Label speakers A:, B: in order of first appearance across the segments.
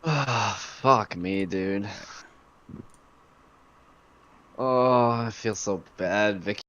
A: Ah, fuck me, dude. Oh, I feel so bad, Vicky.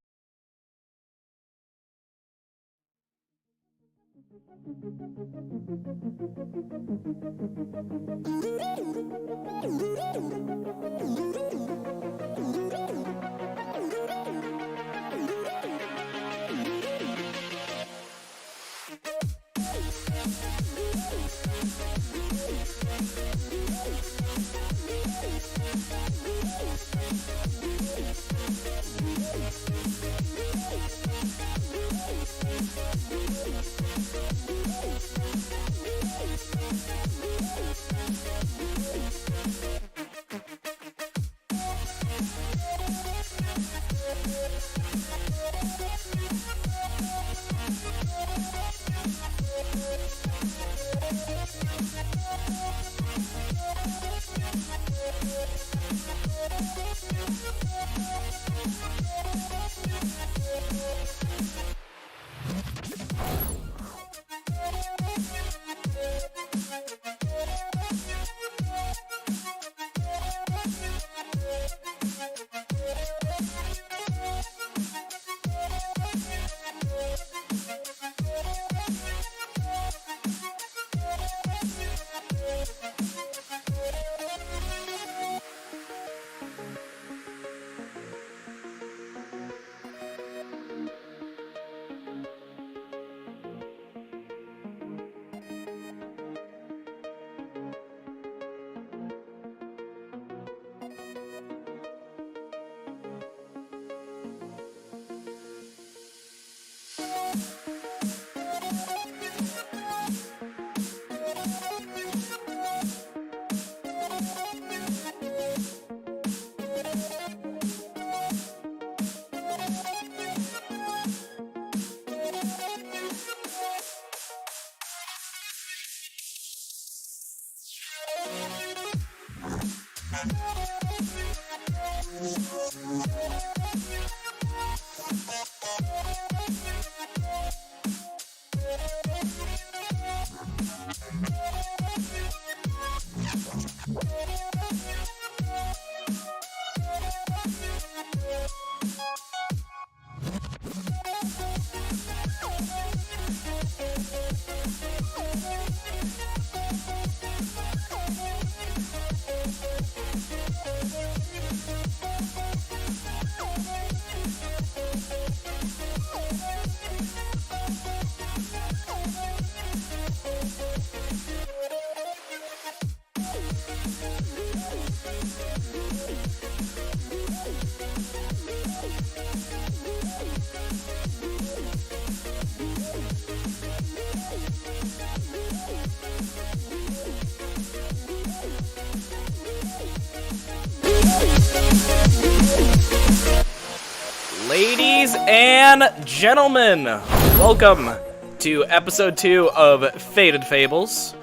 B: Ladies and gentlemen, welcome to episode 2 of Faded Fables.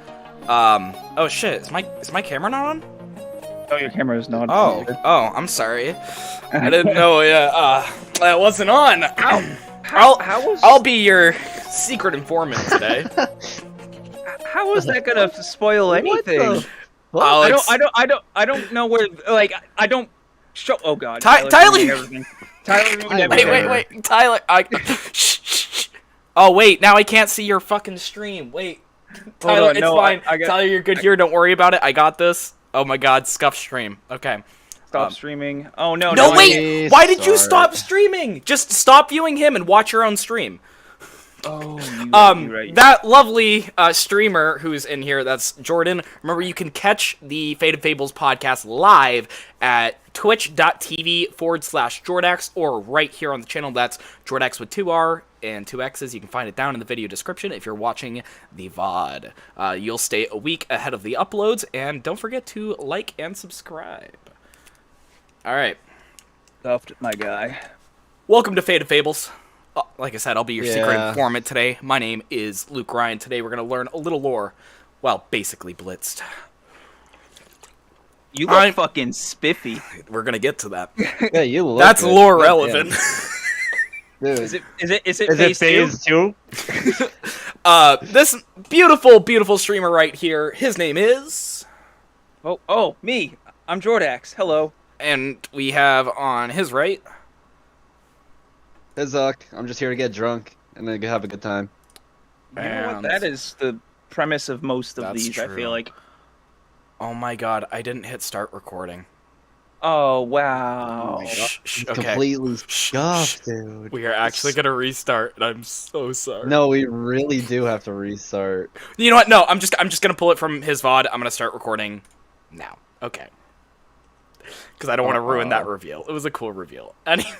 B: Oh shit, is my camera not on?
C: Oh, your camera is not.
B: Oh, I'm sorry. I didn't know that wasn't on. I'll be your secret informant today.
C: How is that gonna spoil anything?
A: What the
C: I don't know where. Like, I don't show. Oh god,
B: Tyler!
C: ruined everything. Tyler ruined everything.
B: Wait, Tyler. Shh. Oh wait, now I can't see your fucking stream. Wait, Tyler,
C: on,
B: it's
C: no,
B: fine.
C: I got-
B: Tyler, you're good here. Don't worry about it. I got this. Oh my god, scuff stream. Okay.
C: Stop streaming. Oh no.
B: No,
C: no,
B: wait! Why did you stop streaming? Just stop viewing him and watch your own stream.
C: Oh, you're right.
B: That lovely streamer who's in here, that's Jordan. Remember, you can catch the Faded Fables podcast live at twitch.tv/Jordax or right here on the channel. That's Jordax with 2R and 2 X's. You can find it down in the video description if you're watching the VOD. You'll stay a week ahead of the uploads, and don't forget to like and subscribe. Alright.
C: Stuffed my guy.
B: Welcome to Faded Fables. Like I said, I'll be your secret
A: Yeah.
B: informant today. My name is Luke Ryan. Today we're going to learn a little lore. Well, basically blitzed.
C: You look fucking spiffy.
B: We're going to get to that.
A: Yeah, you look
B: That's
A: good.
B: lore
A: God
B: relevant.
A: damn. Dude.
C: Is it phase two?
B: This beautiful, beautiful streamer right here, his name is...
C: Oh, me. I'm Jordax. Hello.
B: And we have on his right.
A: Hey, Zuck. I'm just here to get drunk and then have a good time.
C: You know what?
B: And
C: That is the premise of most of
B: That's
C: these, I
B: true.
C: feel like.
B: Oh my god, I didn't hit start recording.
C: Oh,
A: Oh
C: wow.
A: my god.
B: Shh,
A: He's
B: okay.
A: completely
B: Shh,
A: scuffed, dude.
B: We are actually gonna restart, and I'm so sorry.
A: No, we really do have to restart.
B: You know what? No, I'm just gonna pull it from his VOD. I'm gonna start recording now. Okay. Because I don't want to ruin that reveal. It was a cool reveal. Anyway.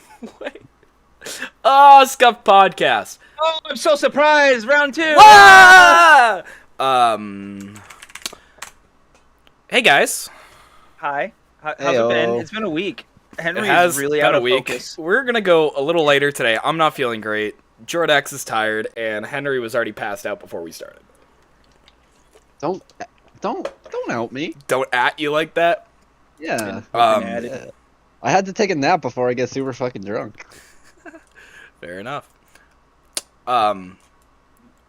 B: Oh, Scuff Podcast.
C: Oh, I'm so surprised. Round 2.
B: Ah! Hey guys.
C: Hi. How's
A: Heyo.
C: it been? It's been a week. Henry
B: It has
C: is really
B: been
C: out
B: a
C: of
B: week.
C: focus.
B: We're gonna go a little later today. I'm not feeling great. Jordax is tired, and Henry was already passed out before we started.
A: Don't out me.
B: Don't at you like that.
A: Yeah.
C: Added.
A: Yeah. I had to take a nap before I get super fucking drunk.
B: Fair enough.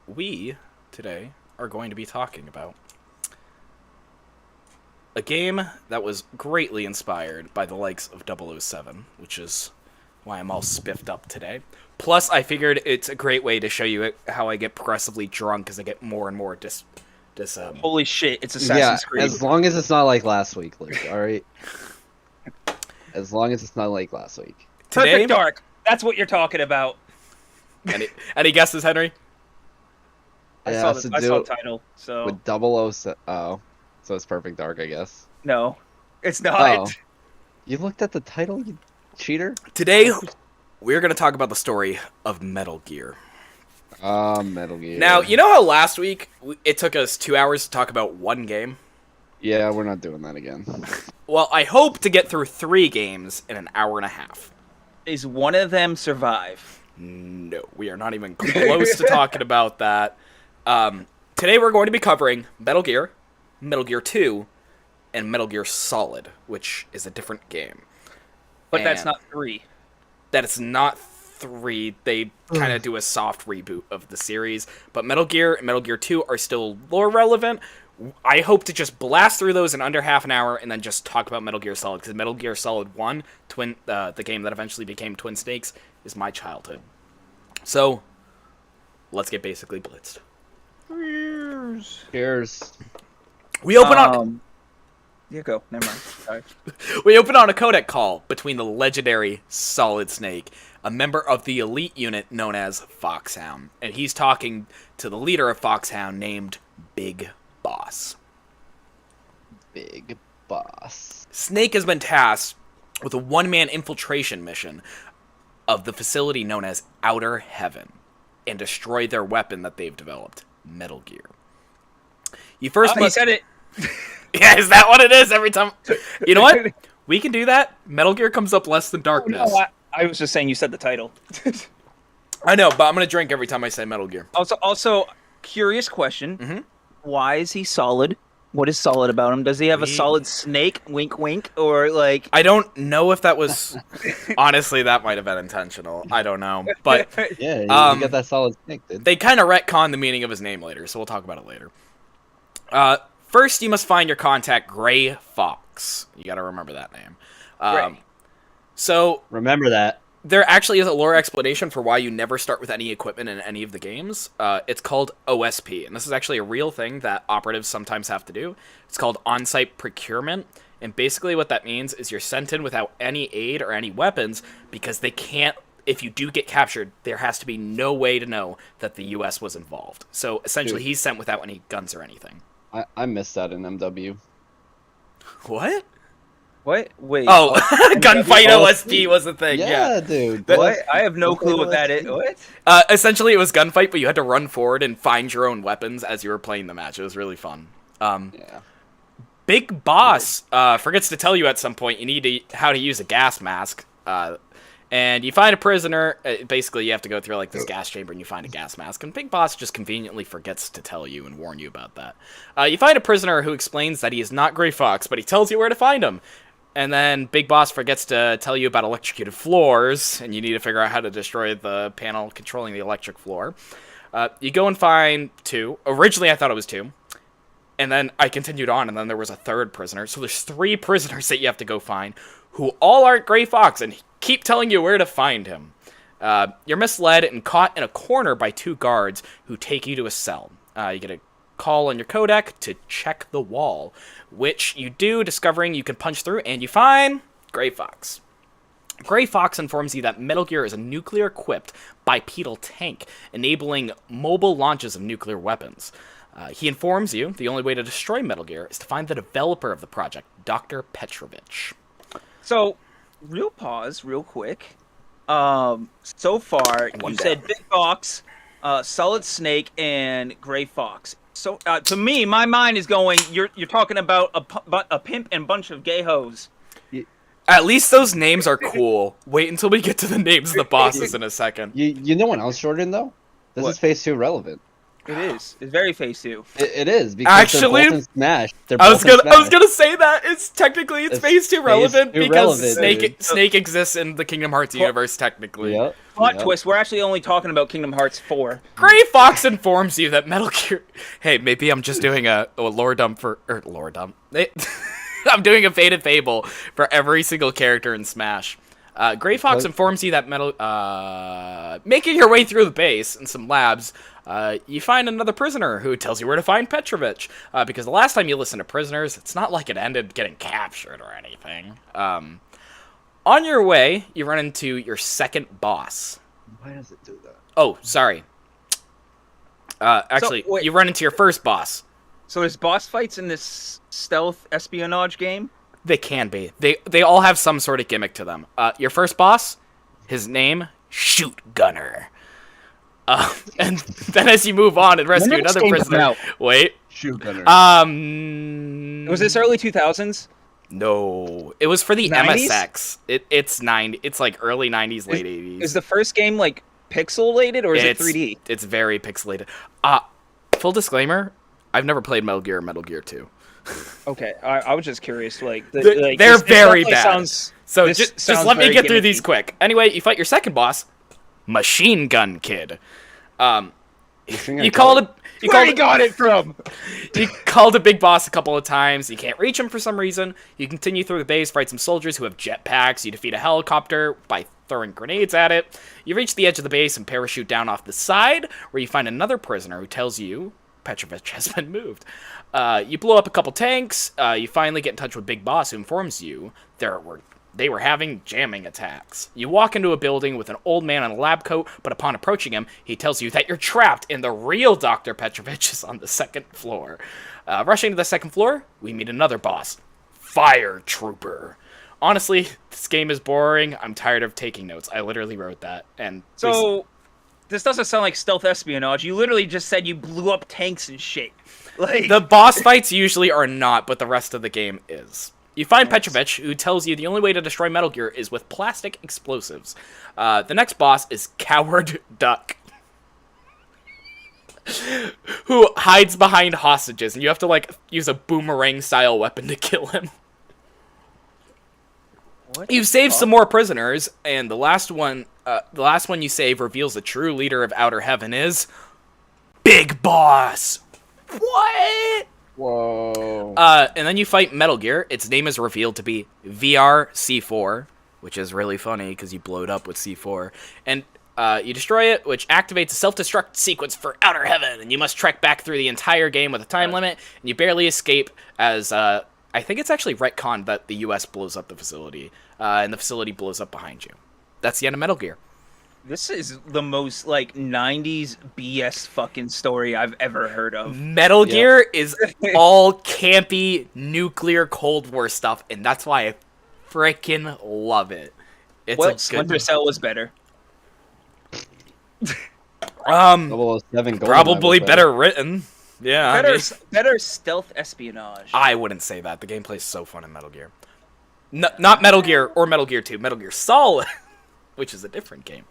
B: We today are going to be talking about a game that was greatly inspired by the likes of 007, which is why I'm all spiffed up today. Plus, I figured it's a great way to show you how I get progressively drunk as I get more and more
C: Holy shit, it's
A: Yeah,
C: Assassin's Creed.
A: as long as it's not like last week, Luke. All right. As long as it's not like last week.
B: Today,
C: Perfect Dark. That's what you're talking about.
B: any guesses, Henry?
C: I
A: Yeah,
C: saw
A: it has to
C: I
A: do
C: saw the title, so
A: with 007. Oh, so it's Perfect Dark, I guess.
C: no, it's not.
A: Oh. You looked at the title, you cheater?
B: Today, we're going to talk about the story of Metal Gear.
A: Metal Gear.
B: Now, you know how last week it took us 2 hours to talk about one game?
A: Yeah, we're not doing that again.
B: Well, I hope to get through 3 games in an hour and a half.
C: Is one of them survive?
B: No, we are not even close to talking about that. Today we're going to be covering Metal Gear, Metal Gear 2, and Metal Gear Solid, which is a different game.
C: But that's
B: And
C: not 3.
B: that it's not 3. They kind of do a soft reboot of the series, but Metal Gear and Metal Gear 2 are still lore relevant. I hope to just blast through those in under half an hour and then just talk about Metal Gear Solid, because Metal Gear Solid 1, the game that eventually became Twin Snakes, is my childhood. So, let's get basically blitzed.
A: Cheers.
B: We open on
C: Yeah, go. Never mind. Sorry.
B: we open on a codec call between the legendary Solid Snake, a member of the elite unit known as Foxhound, and he's talking to the leader of Foxhound named Big Boss.
A: Big Boss.
B: Snake has been tasked with a one-man infiltration mission of the facility known as Outer Heaven and destroy their weapon that they've developed, Metal Gear. You first
C: He said it.
B: Yeah, is that what it is every time? You know what? We can do that. Metal Gear comes up less than Darkness.
C: No, I was just saying you said the title.
B: I know, but I'm going to drink every time I say Metal Gear.
C: Also, curious question.
B: Mm-hmm.
C: Why is he solid? What is solid about him? Does he have a solid snake? Wink, wink, or like?
B: I don't know if that was... Honestly, that might have been intentional. I don't know. But
A: Yeah, you got that solid snake, dude.
B: they kind of retcon the meaning of his name later, so we'll talk about it later. First, you must find your contact, Gray Fox. You got to remember that name.
C: Gray.
B: So
A: Remember that.
B: there actually is a lore explanation for why you never start with any equipment in any of the games. It's called OSP, and this is actually a real thing that operatives sometimes have to do. It's called on-site procurement, and basically what that means is you're sent in without any aid or any weapons because they can't. If you do get captured, there has to be no way to know that the U.S. was involved. So essentially,
A: Dude.
B: he's sent without any guns or anything.
A: I missed that in MW.
B: What?
C: What? Wait.
B: Oh, gunfight
A: Oh,
B: OSP was the thing. Yeah.
A: Dude.
C: What? I have no clue what that is. What?
B: Essentially, it was gunfight, but you had to run forward and find your own weapons as you were playing the match. It was really fun.
A: Yeah.
B: Big Boss forgets to tell you at some point you need how to use a gas mask. And you find a prisoner. Basically, you have to go through like this gas chamber and you find a gas mask. And Big Boss just conveniently forgets to tell you and warn you about that. You find a prisoner who explains that he is not Gray Fox, but he tells you where to find him. And then Big Boss forgets to tell you about electrocuted floors, and you need to figure out how to destroy the panel controlling the electric floor. You go and find 2. Originally, I thought it was 2. And then I continued on, and then there was a third prisoner. So there's 3 prisoners that you have to go find, who all aren't Gray Fox, and keep telling you where to find him. You're misled and caught in a corner by 2 guards who take you to a cell. You get a call on your codec to check the wall, which you do, discovering you can punch through, and you find Gray Fox. Gray Fox informs you that Metal Gear is a nuclear-equipped bipedal tank, enabling mobile launches of nuclear weapons. He informs you the only way to destroy Metal Gear is to find the developer of the project, Dr. Petrovich.
C: So, real quick. So far, you said Big Fox, Solid Snake, and Gray Fox. So, to me, my mind is going, you're talking about a pimp and bunch of gay hoes.
B: At least those names are cool. Wait until we get to the names of the bosses in a second.
A: You know what else shortened though? This is Phase 2 relevant.
C: It is. It's very Phase 2.
A: It is because
B: actually,
A: they're both in Smash.
B: I was gonna say that it's Phase 2 relevant because Snake exists in the Kingdom Hearts universe technically.
A: Yep.
C: Plot twist: we're actually only talking about Kingdom Hearts 4.
B: Gray Fox informs you that Metal Gear. Hey, maybe I'm just doing a lore dump lore dump. I'm doing a Faded Fable for every single character in Smash. Gray Fox informs you that making your way through the base in some labs, you find another prisoner who tells you where to find Petrovich. Because the last time you listened to prisoners, it's not like it ended getting captured or anything. On your way, you run into your second boss.
A: Why does it do that?
B: Oh, sorry. Actually, you run into your first boss.
C: So there's boss fights in this stealth espionage game?
B: They can be. They all have some sort of gimmick to them. Your first boss, his name, Shoot Gunner. And then as you move on and rescue another prisoner... Wait.
A: Shoot Gunner.
C: Was this early 2000s?
B: No. It was for the
C: 90s?
B: MSX. It's like early 90s, late 80s.
C: Is the first game like pixelated or is it 3D?
B: It's very pixelated. Full disclaimer, I've never played Metal Gear or Metal Gear 2.
C: Okay, I was just curious.
B: They're very bad. So just let me get through these quick. Anyway, you fight your second boss, Machine Gun Kid. You called a big boss a couple of times. You can't reach him for some reason. You continue through the base, fight some soldiers who have jetpacks. You defeat a helicopter by throwing grenades at it. You reach the edge of the base and parachute down off the side, where you find another prisoner who tells you Petrovich has been moved. You blow up a couple tanks. You finally get in touch with Big Boss, who informs you they were having jamming attacks. You walk into a building with an old man in a lab coat, but upon approaching him, he tells you that you're trapped and the real Dr. Petrovich is on the 2nd floor. Rushing to the 2nd floor, we meet another boss, Fire Trooper. Honestly, this game is boring. I'm tired of taking notes. I literally wrote that. And
C: so, this doesn't sound like stealth espionage. You literally just said you blew up tanks and shit.
B: The boss fights usually are not, but the rest of the game is. You find Petrovich, who tells you the only way to destroy Metal Gear is with plastic explosives. The next boss is Coward Duck, who hides behind hostages, and you have to use a boomerang-style weapon to kill him. You've saved some more prisoners, and the last one you save reveals the true leader of Outer Heaven is Big Boss. What?
A: Whoa.
B: And then you fight Metal Gear. Its name is revealed to be VR C4, which is really funny because you blow it up with C4. And you destroy it, which activates a self-destruct sequence for Outer Heaven, and you must trek back through the entire game with a time limit, and you barely escape as, I think it's actually retconned that the US blows up the facility, and the facility blows up behind you. That's the end of Metal Gear.
C: This is the most, 90s BS fucking story I've ever heard of.
B: Metal Gear is all campy, nuclear Cold War stuff, and that's why I freaking love it.
C: Splinter Cell was better.
A: 007
B: probably better written. Yeah.
C: Better stealth espionage.
B: I wouldn't say that. The gameplay's so fun in Metal Gear. Not Metal Gear or Metal Gear 2. Metal Gear Solid, which is a different game.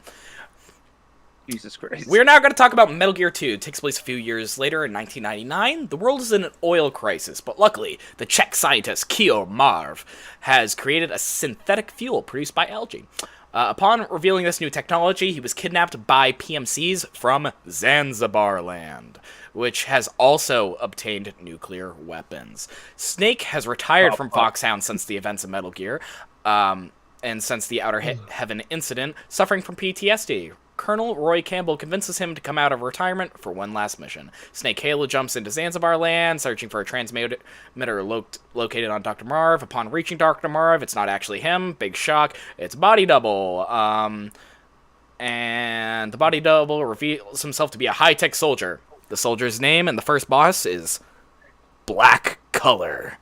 C: Jesus Christ.
B: We're now going to talk about Metal Gear 2. It takes place a few years later in 1999. The world is in an oil crisis, but luckily, the Czech scientist Kio Marv has created a synthetic fuel produced by algae. Upon revealing this new technology, he was kidnapped by PMCs from Zanzibar land, which has also obtained nuclear weapons. Snake has retired from Foxhound since the events of Metal Gear, and since the Outer Heaven incident, suffering from PTSD. Colonel Roy Campbell convinces him to come out of retirement for one last mission. Snake Halo jumps into Zanzibar land, searching for a transmitter located on Dr. Marv. Upon reaching Dr. Marv, it's not actually him. Big shock. It's Body Double. And the Body Double reveals himself to be a high-tech soldier. The soldier's name and the first boss is Black Color.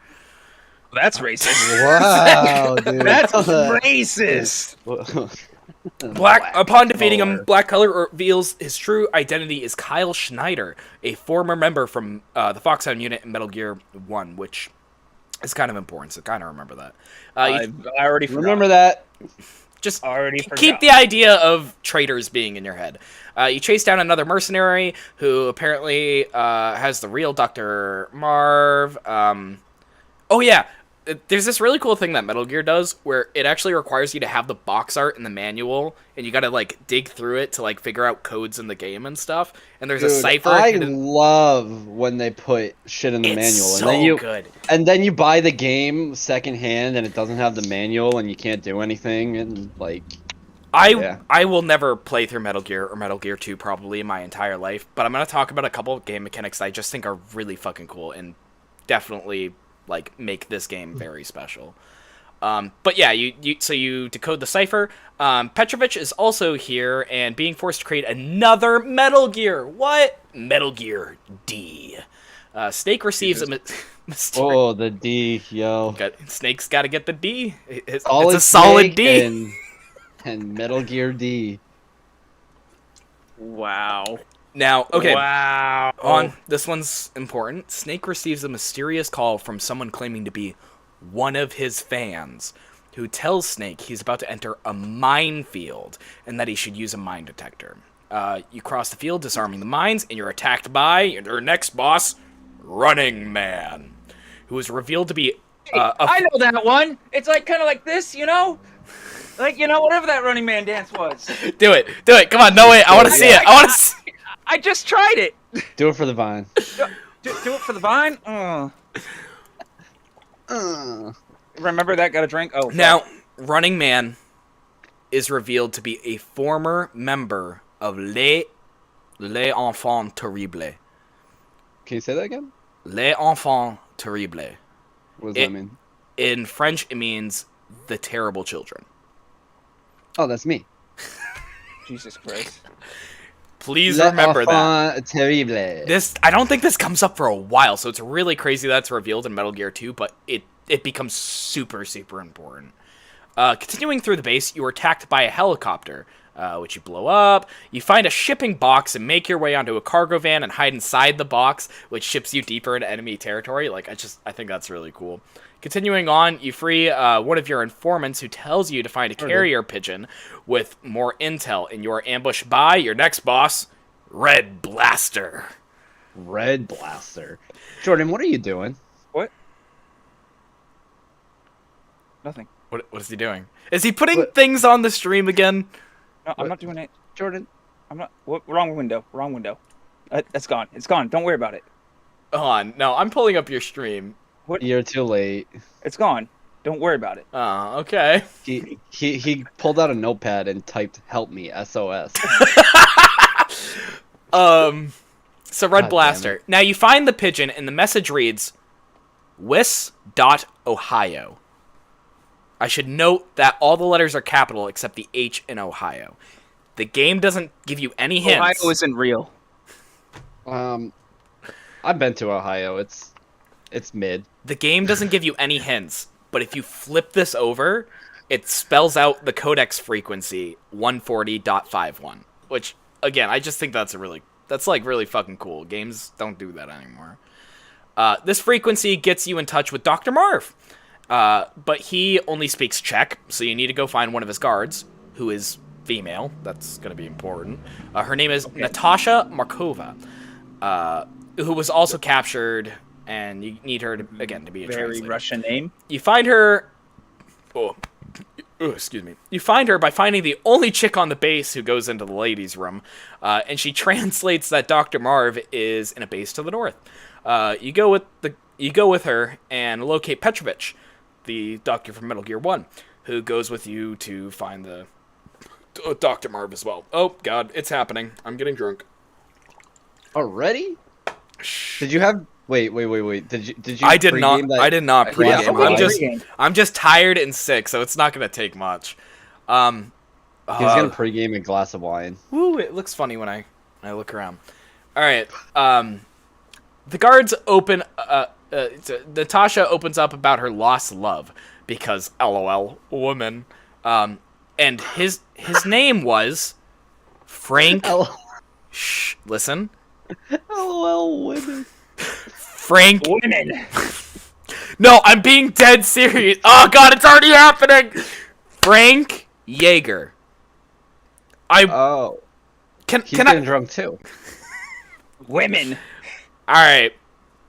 C: That's racist.
A: Wow, dude.
C: That's racist.
B: Upon defeating him, Black Color reveals his true identity is Kyle Schneider, a former member from the Foxhound unit in Metal Gear 1, which is kind of important, so kind of remember that.
C: I already forgot.
A: Remember that.
B: Just
C: Already
B: keep the idea of traitors being in your head. You chase down another mercenary who apparently has the real Dr. Marv. Oh yeah, there's this really cool thing that Metal Gear does where it actually requires you to have the box art in the manual, and you gotta like dig through it to like figure out codes in the game and stuff. And there's a cipher.
A: I love when they put shit in the manual,
B: so
A: and then you
B: good.
A: And then you buy the game secondhand, and it doesn't have the manual, and you can't do anything, and like.
B: I will never play through Metal Gear or Metal Gear 2 probably in my entire life, but I'm gonna talk about a couple of game mechanics that I just think are really fucking cool and definitely like make this game very special. But yeah, you decode the cipher. Petrovich is also here and being forced to create another Metal Gear. What? Metal Gear D. Snake receives a mystery.
A: Oh, the D, yo.
B: Snake's got to get the D. It's
A: Solid
B: a solid D.
A: And Metal Gear D.
C: Wow.
B: Now, okay.
C: Wow.
B: This one's important. Snake receives a mysterious call from someone claiming to be one of his fans, who tells Snake he's about to enter a minefield and that he should use a mine detector. You cross the field, disarming the mines, and you're attacked by your next boss, Running Man, who is revealed to be.
C: I know that one. It's like kind of like this, you know. Like, you know, whatever that Running Man dance was.
B: Do it. Come on, no way. I want to see it.
C: I just tried it.
A: Do it for the vine.
C: Do it for the vine. Remember that? Got a drink. Oh.
B: Now, Running Man is revealed to be a former member of Les Enfants Terribles.
A: Can you say that again?
B: Les Enfants Terribles.
A: What does that mean?
B: In French, it means the terrible children.
A: Oh, that's me.
C: Jesus Christ.
B: Please remember that.
A: Terrible.
B: I don't think this comes up for a while, so it's really crazy that it's revealed in Metal Gear 2, but it becomes super, super important. Continuing through the base, you are attacked by a helicopter, which you blow up. You find a shipping box and make your way onto a cargo van and hide inside the box, which ships you deeper into enemy territory. I think that's really cool. Continuing on, you free one of your informants who tells you to find a carrier pigeon with more intel, and you are ambushed by your next boss, Red Blaster.
A: Red Blaster. Jordan, what are you doing?
C: What? Nothing.
B: What is he doing? Is he putting things on the stream again?
C: No, I'm not doing it.
A: Jordan?
C: I'm not. Wrong window. Wrong window. That's gone. It's gone. Don't worry about it.
B: Hold on. No, I'm pulling up your stream.
C: What?
A: You're too late.
C: It's gone. Don't worry about it.
B: Oh, okay.
A: He pulled out a notepad and typed "Help me, SOS."
B: So Red Blaster. Now you find the pigeon and the message reads, Wis.Ohio. I should note that all the letters are capital except the H in Ohio. The game doesn't give you any hints.
C: Ohio isn't real.
A: I've been to Ohio. It's mid.
B: The game doesn't give you any hints, but if you flip this over, it spells out the codex frequency 140.51, which again, I just think that's really fucking cool. Games don't do that anymore. This frequency gets you in touch with Dr. Marv. But he only speaks Czech, so you need to go find one of his guards, who is female. That's going to be important. Her name is Natasha Markova, who was also captured, and you need her to be a
C: very
B: translator.
C: Russian name.
B: You find her. Oh, excuse me. You find her by finding the only chick on the base who goes into the ladies' room, and she translates that Dr. Marv is in a base to the north. You go with her and locate Petrovich, the doctor from Metal Gear 1, who goes with you to find the Dr. Marv as well. Oh God, it's happening. I'm getting drunk.
A: Already? Did you have? Wait. Did you?
B: I did not.
A: That?
B: I did not pregame.
A: Yeah,
B: I'm just tired and sick, so it's not gonna take much.
A: He was gonna pregame a glass of wine.
B: Woo! It looks funny when I look around. All right. The guards open. Natasha opens up about her lost love because LOL woman. And his name was Frank. Shh. Listen.
A: LOL women.
B: Frank.
C: Women.
B: No, I'm being dead serious. Oh God, it's already happening. Frank Yeager.
A: He's getting drunk too.
C: Women.
B: All right.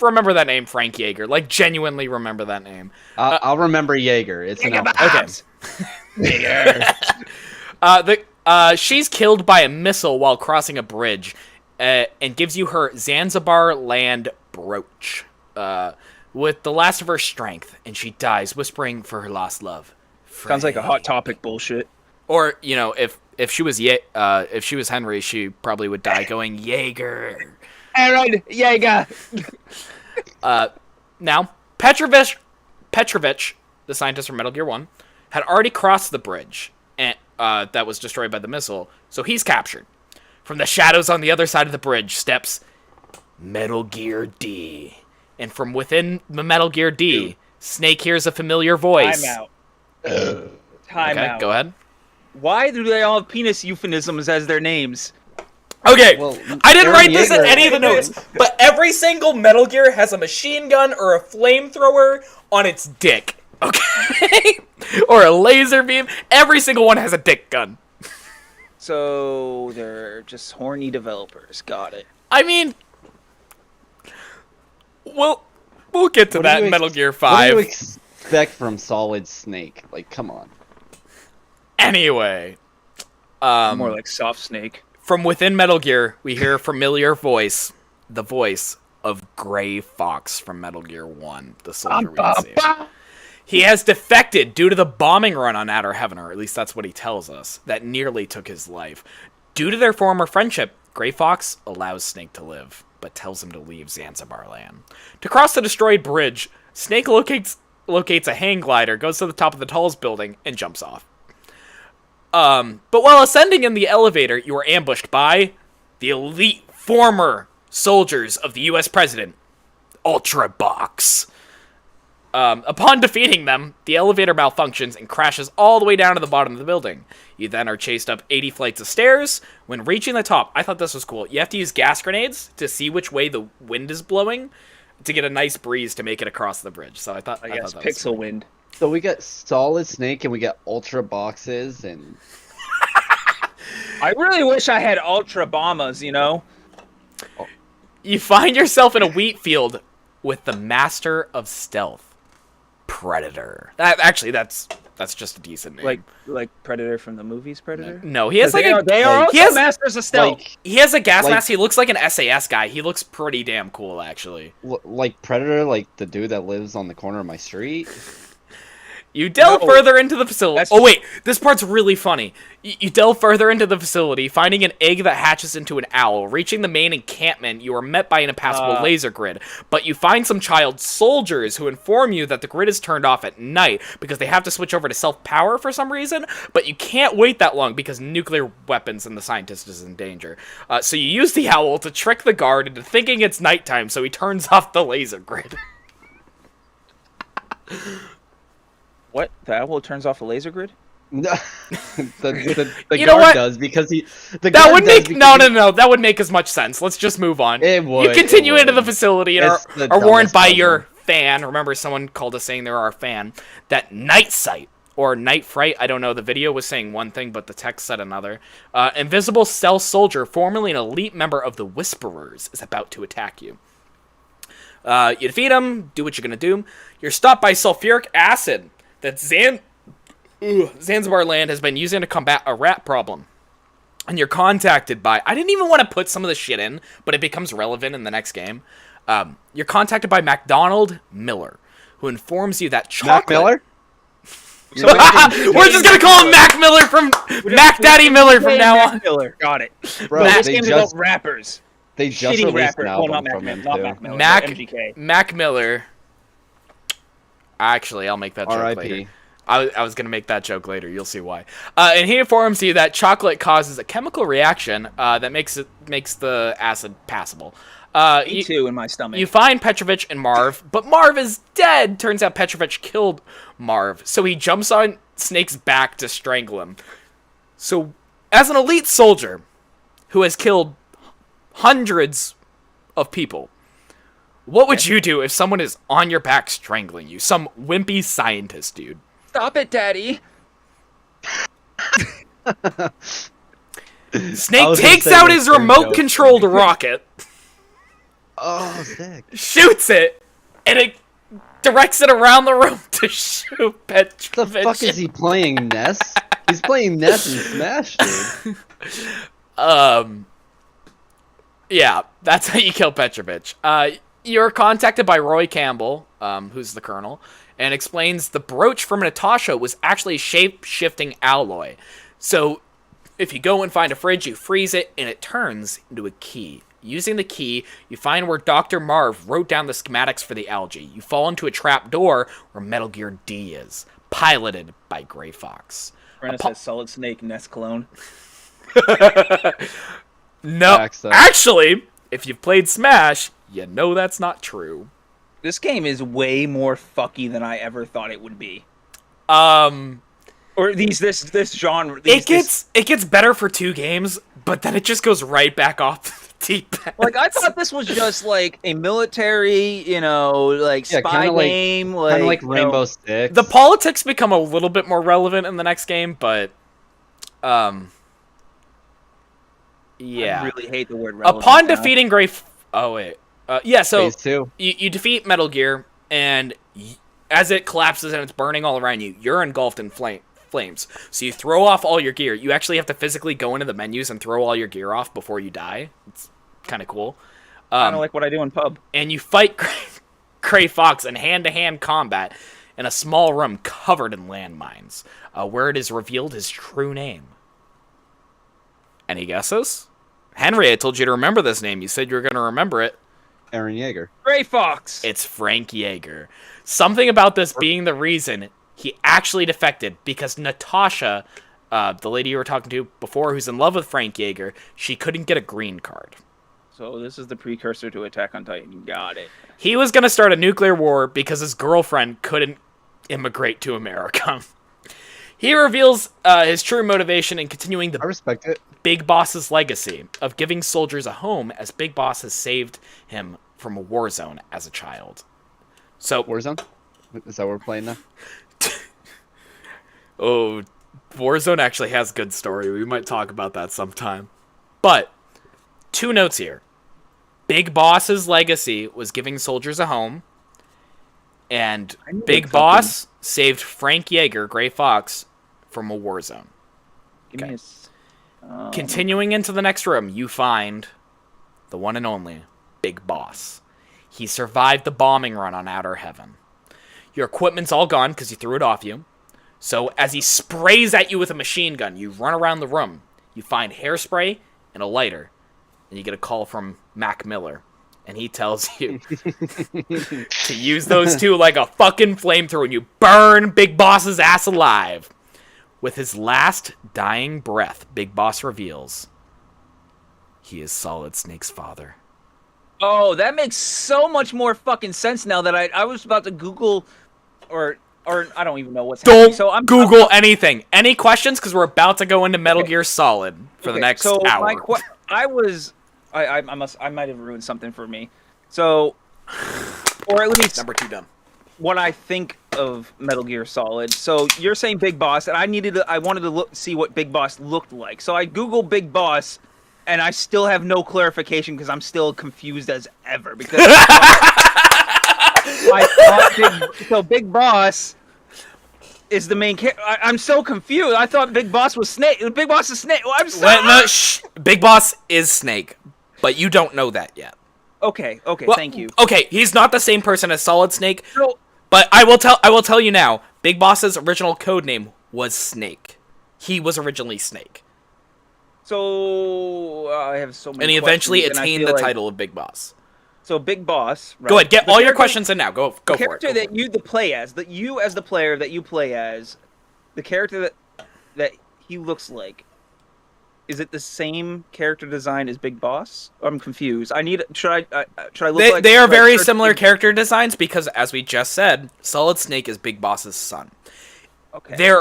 B: Remember that name, Frank Yeager. Like, genuinely remember that name.
A: I'll remember Yeager. It's an
B: okay. She's killed by a missile while crossing a bridge, and gives you her Zanzibar land brooch, with the last of her strength, and she dies, whispering for her lost love.
C: Sounds like a Hot Topic bullshit.
B: Or, you know, if she was Henry, she probably would die going Yeager.
C: Aaron Yeager.
B: Now, Petrovich, the scientist from Metal Gear 1, had already crossed the bridge and that was destroyed by the missile, so he's captured. From the shadows on the other side of the bridge steps Metal Gear D. And from within the Metal Gear D, Snake hears a familiar voice.
C: Time out. Time out.
B: Go ahead.
C: Why do they all have penis euphemisms as their names?
B: Okay,
A: well,
B: I didn't write this in any of the notes, but every single Metal Gear has a machine gun or a flamethrower on its dick. Okay? Or a laser beam. Every single one has a dick gun.
C: So they're just horny developers. Got it.
B: I mean, we'll get to that in Metal Gear 5.
A: What do you expect from Solid Snake? Like, come on.
B: Anyway.
C: More like Soft Snake.
B: From within Metal Gear, we hear a familiar voice. The voice of Gray Fox from Metal Gear 1, the soldier we saved. He has defected due to the bombing run on Outer Heaven, or at least that's what he tells us, that nearly took his life. Due to their former friendship, Gray Fox allows Snake to live, but tells him to leave Zanzibar Land. To cross the destroyed bridge, Snake locates a hang glider, goes to the top of the tallest building, and jumps off. But while ascending in the elevator, you are ambushed by the elite former soldiers of the U.S. President, Ultra Box. Upon defeating them, the elevator malfunctions and crashes all the way down to the bottom of the building. You then are chased up 80 flights of stairs. When reaching the top, I thought this was cool. You have to use gas grenades to see which way the wind is blowing to get a nice breeze to make it across the bridge. So I thought that was
C: pixel wind.
A: So we got Solid Snake and we got Ultra Boxes and...
C: I really wish I had Ultra Bombas, you know?
B: You find yourself in a wheat field with the Master of Stealth, Predator. That's just a decent name.
C: Like Predator from the movies Predator?
B: No, he has like
C: they are also Masters of Stealth.
B: He has a gas mask. He looks like an SAS guy. He looks pretty damn cool, actually.
A: Like Predator, like the dude that lives on the corner of my street?
B: You delve further into the facility. Oh, wait. This part's really funny. You delve further into the facility, finding an egg that hatches into an owl. Reaching the main encampment, you are met by an impassable laser grid. But you find some child soldiers who inform you that the grid is turned off at night because they have to switch over to self-power for some reason. But you can't wait that long because nuclear weapons and the scientist is in danger. So you use the owl to trick the guard into thinking it's nighttime, so he turns off the laser grid.
C: What? The owl turns off the laser grid?
A: No, the guard does because he.
B: That would make no. That would make as much sense. Let's just move on.
A: It would.
B: You continue into the facility and are warned by your fan. Remember, someone called us saying they're our fan. That night sight or night fright. I don't know. The video was saying one thing, but the text said another. Invisible stealth soldier, formerly an elite member of the Whisperers, is about to attack you. You defeat him. Do what you're gonna do. You're stopped by sulfuric acid. That Zanzibar land has been using to combat a rat problem. And you're contacted by... I didn't even want to put some of this shit in, but it becomes relevant in the next game. You're contacted by MacDonald Miller, who informs you that chocolate...
A: Mac Miller?
C: So
B: We're just gonna call him Mac Miller from... Mac Daddy Miller from now on.
C: Miller. Got it.
A: Bro,
C: This
A: they
C: game's
A: just,
C: about rappers.
A: they just
C: Shitty
A: released
C: rapper.
A: an
C: Well,
A: album
C: not
A: from
C: Mac,
A: him,
C: not
A: too.
C: Mac Miller.
B: Mac-
C: but MGK.
B: Mac Miller... Actually, I'll make that joke later.
A: R.I.P.
B: I was going to make that joke later. You'll see why. And he informs you that chocolate causes a chemical reaction that makes the acid passable.
C: Me too in my stomach.
B: You find Petrovich and Marv, but Marv is dead. Turns out Petrovich killed Marv, so he jumps on Snake's back to strangle him. So, as an elite soldier who has killed hundreds of people, what would you do if someone is on your back strangling you? Some wimpy scientist, dude.
C: Stop it, Daddy.
B: Snake takes out his remote-controlled rocket,
A: Oh, sick.
B: shoots it, and it directs it around the room to shoot Petrovich.
A: What the fuck is he playing, Ness? He's playing Ness and Smash, dude.
B: Yeah, that's how you kill Petrovich. You're contacted by Roy Campbell, who's the colonel, and explains the brooch from Natasha was actually a shape-shifting alloy. So, if you go and find a fridge, you freeze it, and it turns into a key. Using the key, you find where Dr. Marv wrote down the schematics for the algae. You fall into a trap door where Metal Gear D is, piloted by Gray Fox.
C: Brenna says Solid Snake Nest clone.
B: No,
A: Facts, though.
B: actually, if you've played Smash, you know that's not true.
C: This game is way more fucky than I ever thought it would be. Or this genre.
B: It gets better for 2 games, but then it just goes right back off the deep end.
C: Like, I thought this was just like a military, like
A: Yeah,
C: spy game.
A: Kind of like
C: you know,
A: Rainbow Six.
B: The politics become a little bit more relevant in the next game, but yeah.
C: I really hate the word relevant.
B: Upon
C: now.
B: defeating Gray... Oh, wait. Yeah, so
A: Phase 2.
B: you defeat Metal Gear, and as it collapses and it's burning all around you, you're engulfed in flames. So you throw off all your gear. You actually have to physically go into the menus and throw all your gear off before you die. It's kind of cool.
C: Kind of like what I do in pub.
B: And you fight Gray Fox in hand-to-hand combat in a small room covered in landmines, where it is revealed his true name. Any guesses? Henry, I told you to remember this name. You said you were going to remember it.
A: Aaron Yeager.
C: Gray Fox.
B: It's Frank Yeager. Something about this being the reason he actually defected, because Natasha, the lady you were talking to before who's in love with Frank Yeager, she couldn't get a green card.
C: So this is the precursor to Attack on Titan. Got it.
B: He was going to start a nuclear war because his girlfriend couldn't immigrate to America. He reveals his true motivation in continuing
A: I
B: the
A: respect it.
B: Big Boss's legacy of giving soldiers a home, as Big Boss has saved him from a war zone as a child. So,
A: Warzone? Is that what we're playing now?
B: oh, Warzone actually has good story. We might talk about that sometime. But 2 notes here. Big Boss's legacy was giving soldiers a home, and Big Boss saved Frank Yeager, Gray Fox, from a war zone.
C: Give me
B: Continuing into the next room, you find the one and only Big Boss. He survived the bombing run on Outer Heaven. Your equipment's all gone because you threw it off you. So as he sprays at you with a machine gun, you run around the room. You find hairspray and a lighter. And you get a call from Mac Miller. And he tells you to use those 2 like a fucking flamethrower, and you burn Big Boss's ass alive. With his last dying breath, Big Boss reveals he is Solid Snake's father.
C: Oh, that makes so much more fucking sense now that I was about to Google or I don't even know what's happening.
B: Don't
C: So I'm
B: Google anything. Any questions? Because we're about to go into Metal Gear Solid for the next hour.
C: I might have ruined something for me. So, or at least
B: Number 2 done.
C: what I think of Metal Gear Solid. So you're saying Big Boss, and I wanted to see what Big Boss looked like. So I Google Big Boss, and I still have no clarification because I'm still confused as ever. Because Big Boss is the main character. I'm so confused. I thought Big Boss was Snake. Big Boss is Snake. Oh, I'm sorry.
B: No, Big Boss is Snake, but you don't know that yet.
C: Okay, well, thank you.
B: Okay, he's not the same person as Solid Snake,
C: So,
B: but I will tell you now. Big Boss's original code name was Snake. He was originally Snake.
C: So I have so many.
B: And he eventually
C: questions,
B: attained the title of Big Boss.
C: So Big Boss. Right?
B: Go ahead, get all your questions in now. Go for it.
C: The character that you play as, that you as the player that you play as, the character that he looks like. Is it the same character design as Big Boss? I'm confused. Should I look like?
B: They are very similar character designs because, as we just said, Solid Snake is Big Boss's son.
C: Okay.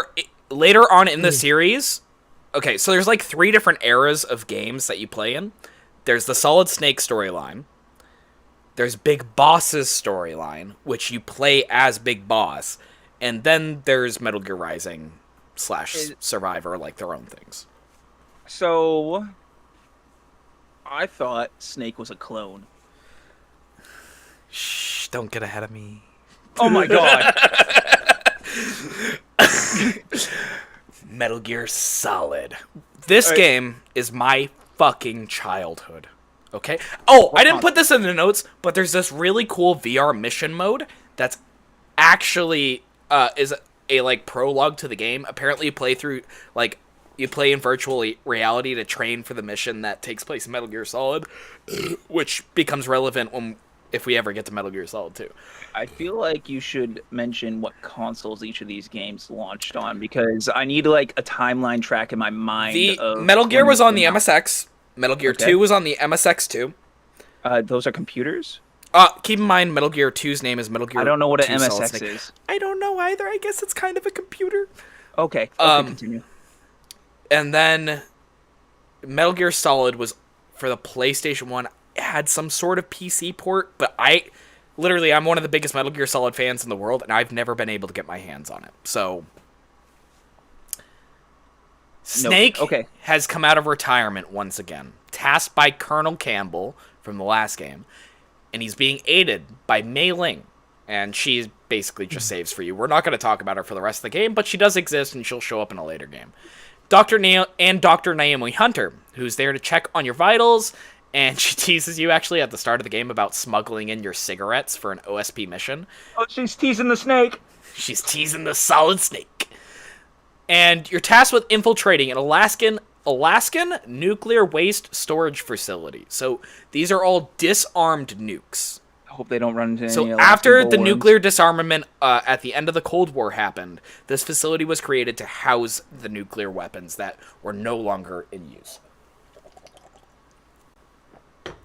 B: Later on in the series. Okay, so there's like 3 different eras of games that you play in. There's the Solid Snake storyline. There's Big Boss's storyline, which you play as Big Boss, and then there's Metal Gear Rising / Survivor, like their own things.
C: So, I thought Snake was a clone.
B: Shh, don't get ahead of me.
C: Oh my god.
B: Metal Gear Solid. This game is my fucking childhood. Okay? Oh, I didn't put this in the notes, but there's this really cool VR mission mode that's actually is a like prologue to the game. Apparently you play in virtual reality to train for the mission that takes place in Metal Gear Solid, which becomes relevant if we ever get to Metal Gear Solid 2.
C: I feel like you should mention what consoles each of these games launched on, because I need like a timeline track in my mind.
B: The Metal Gear was on the MSX. Metal Gear 2 was on the MSX2.
C: Those are computers?
B: Keep in mind, Metal Gear 2's name is Metal Gear 2.
C: I don't know what an
B: Solid
C: MSX
B: Snake.
C: is.
B: I don't know either. I guess it's kind of a computer.
C: Okay, continue.
B: And then Metal Gear Solid was for the PlayStation 1. It had some sort of PC port, but I'm one of the biggest Metal Gear Solid fans in the world, and I've never been able to get my hands on it. So Snake has come out of retirement once again, tasked by Colonel Campbell from the last game, and he's being aided by Mei Ling, and she basically just saves for you. We're not going to talk about her for the rest of the game, but she does exist, and she'll show up in a later game. Dr. Naomi Hunter, who's there to check on your vitals, and she teases you actually at the start of the game about smuggling in your cigarettes for an OSP mission.
C: Oh, she's teasing the snake.
B: She's teasing the Solid Snake. And you're tasked with infiltrating an Alaskan nuclear waste storage facility. So these are all disarmed nukes.
C: I hope they don't run into any
B: So
C: Alaskan
B: after the
C: bullworms.
B: nuclear disarmament at the end of the Cold War happened, this facility was created to house the nuclear weapons that were no longer in use.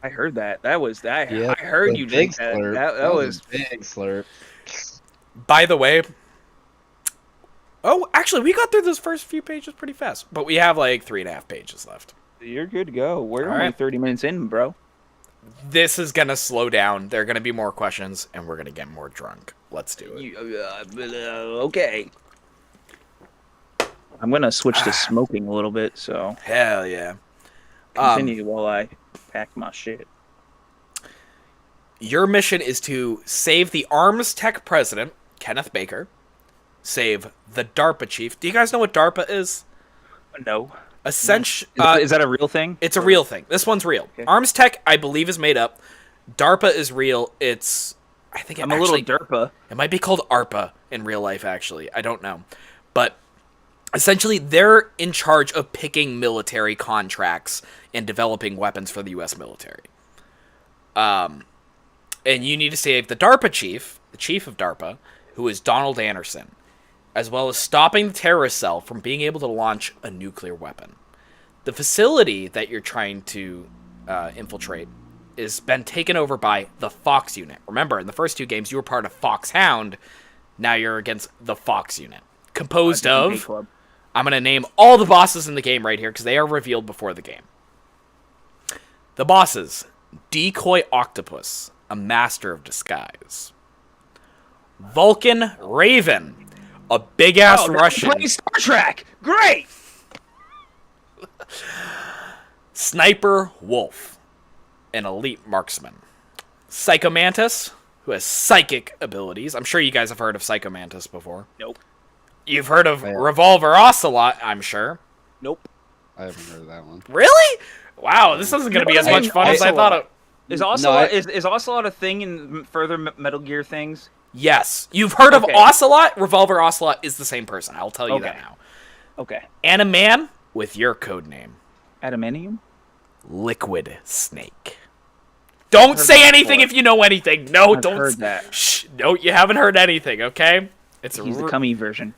C: I heard that. That was that.
A: Yeah,
C: I heard you drink
A: big slurp.
C: that was
A: big slurp.
B: By the way, actually, we got through those first few pages pretty fast, but we have like 3.5 pages left.
C: You're good to go. We're
B: All
C: only
B: right.
C: 30 minutes in, bro.
B: This is gonna slow down. There are gonna be more questions, and we're gonna get more drunk. Let's do it.
C: Okay. I'm gonna switch to smoking a little bit, so
B: Hell yeah.
C: continue while I pack my shit.
B: Your mission is to save the Arms Tech president, Kenneth Baker, save the DARPA chief. Do you guys know what DARPA is?
C: No.
B: Is
C: that a real thing?
B: It's a real thing. This one's real. Okay. Arms Tech, I believe, is made up. DARPA is real. I'm
C: a little DARPA.
B: It might be called ARPA in real life, actually. I don't know. But essentially, they're in charge of picking military contracts and developing weapons for the U.S. military. And you need to save the DARPA chief, the chief of DARPA, who is Donald Anderson, as well as stopping the terrorist cell from being able to launch a nuclear weapon. The facility that you're trying to infiltrate has been taken over by the Fox unit. Remember, in the first 2 games, you were part of Foxhound. Now you're against the Fox unit. Composed of... I'm going to name all the bosses in the game right here, because they are revealed before the game. The bosses. Decoy Octopus, a master of disguise. Vulcan Raven, a big-ass Russian.
C: Playing Star Trek! Great!
B: Sniper Wolf, an elite marksman. Psychomantis, who has psychic abilities. I'm sure you guys have heard of Psychomantis before.
C: Nope.
B: You've heard of
A: Yeah.
B: Revolver Ocelot, I'm sure.
C: Nope.
A: I haven't heard of that one.
B: Really? Wow, this isn't going to be as much fun as I thought it.
C: Is
A: No,
C: Ocelot is Ocelot a thing in further Metal Gear things?
B: Yes. You've heard of
C: Okay.
B: Ocelot? Revolver Ocelot is the same person. I'll tell you that
C: Okay.
B: now.
C: Okay.
B: And a man with your code name.
C: Adamantium?
B: Liquid Snake. Don't say
C: that
B: anything
C: before.
B: if you know anything. No,
C: I've
B: don't.
C: heard that.
B: Shh. No, you haven't heard anything, okay? It's
C: He's the cummy version.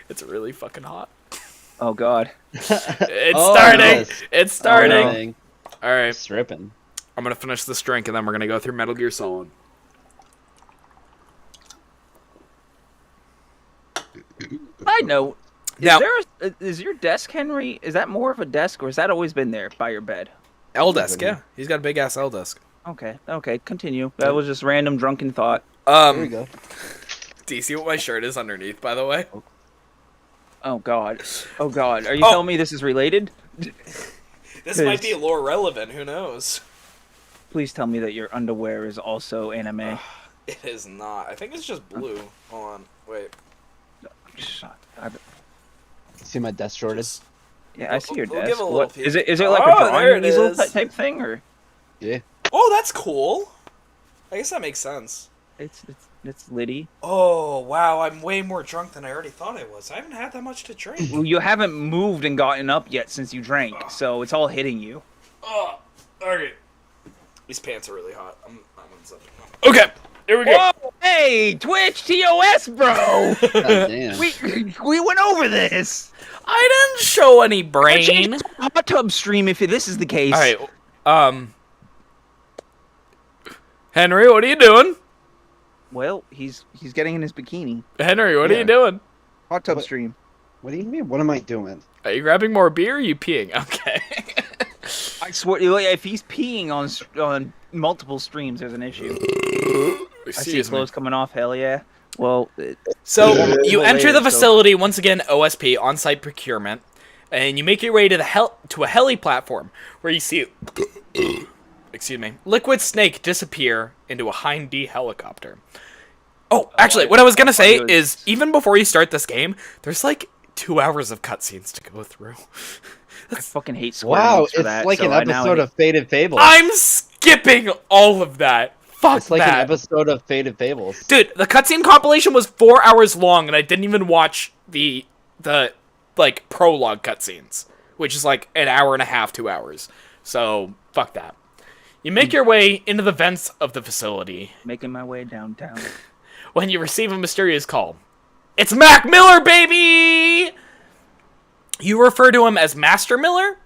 B: It's really fucking hot.
C: Oh god.
B: It's
A: Oh,
B: starting.
A: yes.
B: It's starting.
A: Thing.
B: All right.
A: Stripping.
B: I'm going to finish this drink and then we're going to go through Metal Gear Solid.
C: Side note.
B: Now-
C: Is your desk, Henry? Is that more of a desk, or has that always been there by your bed?
B: L desk, yeah. He's got a big ass L desk.
C: Okay. Okay. Continue. That was just random drunken thought.
A: There we go.
B: Do you see what my shirt is underneath, by the way?
C: Oh god. Oh god. Are you
B: Oh.
C: telling me this is related?
B: This might be lore relevant. Who knows?
C: Please tell me that your underwear is also anime.
B: It is not. I think it's just blue. Hold on. Wait.
A: See my desk shorted?
C: Yeah, I see your
B: We'll
C: desk.
B: give a little
C: What,
B: peek.
C: is it like
B: Oh,
C: a
B: there it
C: drawing easel
B: is.
C: type thing, or
A: Yeah.
B: Oh, that's cool. I guess that makes sense.
C: it's Liddy?
B: Oh, wow. I'm way more drunk than I already thought I was. I haven't had that much to drink.
C: Well, you haven't moved and gotten up yet since you drank, so it's all hitting you.
B: Oh, okay. These pants are really hot. I'm unzipping them. Okay, here we go.
C: Whoa! Hey, Twitch TOS, bro.
A: God damn.
C: we went over this.
B: I didn't show any
C: Change
B: brain.
C: this to a hot tub stream if this is the case.
B: All right. Henry, what are you doing?
C: Well, he's getting in his bikini.
B: Henry, what are
A: Yeah.
B: you doing?
C: Hot tub
A: What?
C: stream.
A: What do you mean? What am I doing?
B: Are you grabbing more beer or are you peeing? Okay.
C: I swear, if he's peeing on multiple streams, there's an issue. I see his clothes coming off. Hell yeah. Well,
B: So you
C: Well,
B: enter the
C: later, so-
B: facility once again, OSP on-site procurement, and you make your way to a heli platform where you see, excuse me, Liquid Snake disappear into a Hind D helicopter. Oh, actually, what I was gonna say is even before you start this game, there's like 2 hours of cutscenes to go through.
C: I fucking hate Square
A: Wow,
C: Enix for
A: it's
C: that,
A: like
C: so
A: an
C: I now
A: episode
C: hate-
A: of Faded Fables.
B: I'm skipping all of that. Fuck
A: It's like
B: that.
A: an episode of Faded Fables.
B: Dude, the cutscene compilation was 4 hours long, and I didn't even watch the like prologue cutscenes, which is like an hour and a half, 2 hours. So fuck that. You make your way into the vents of the facility
C: making my way downtown.
B: when you receive a mysterious call. It's Mac Miller, baby! You refer to him as Master Miller.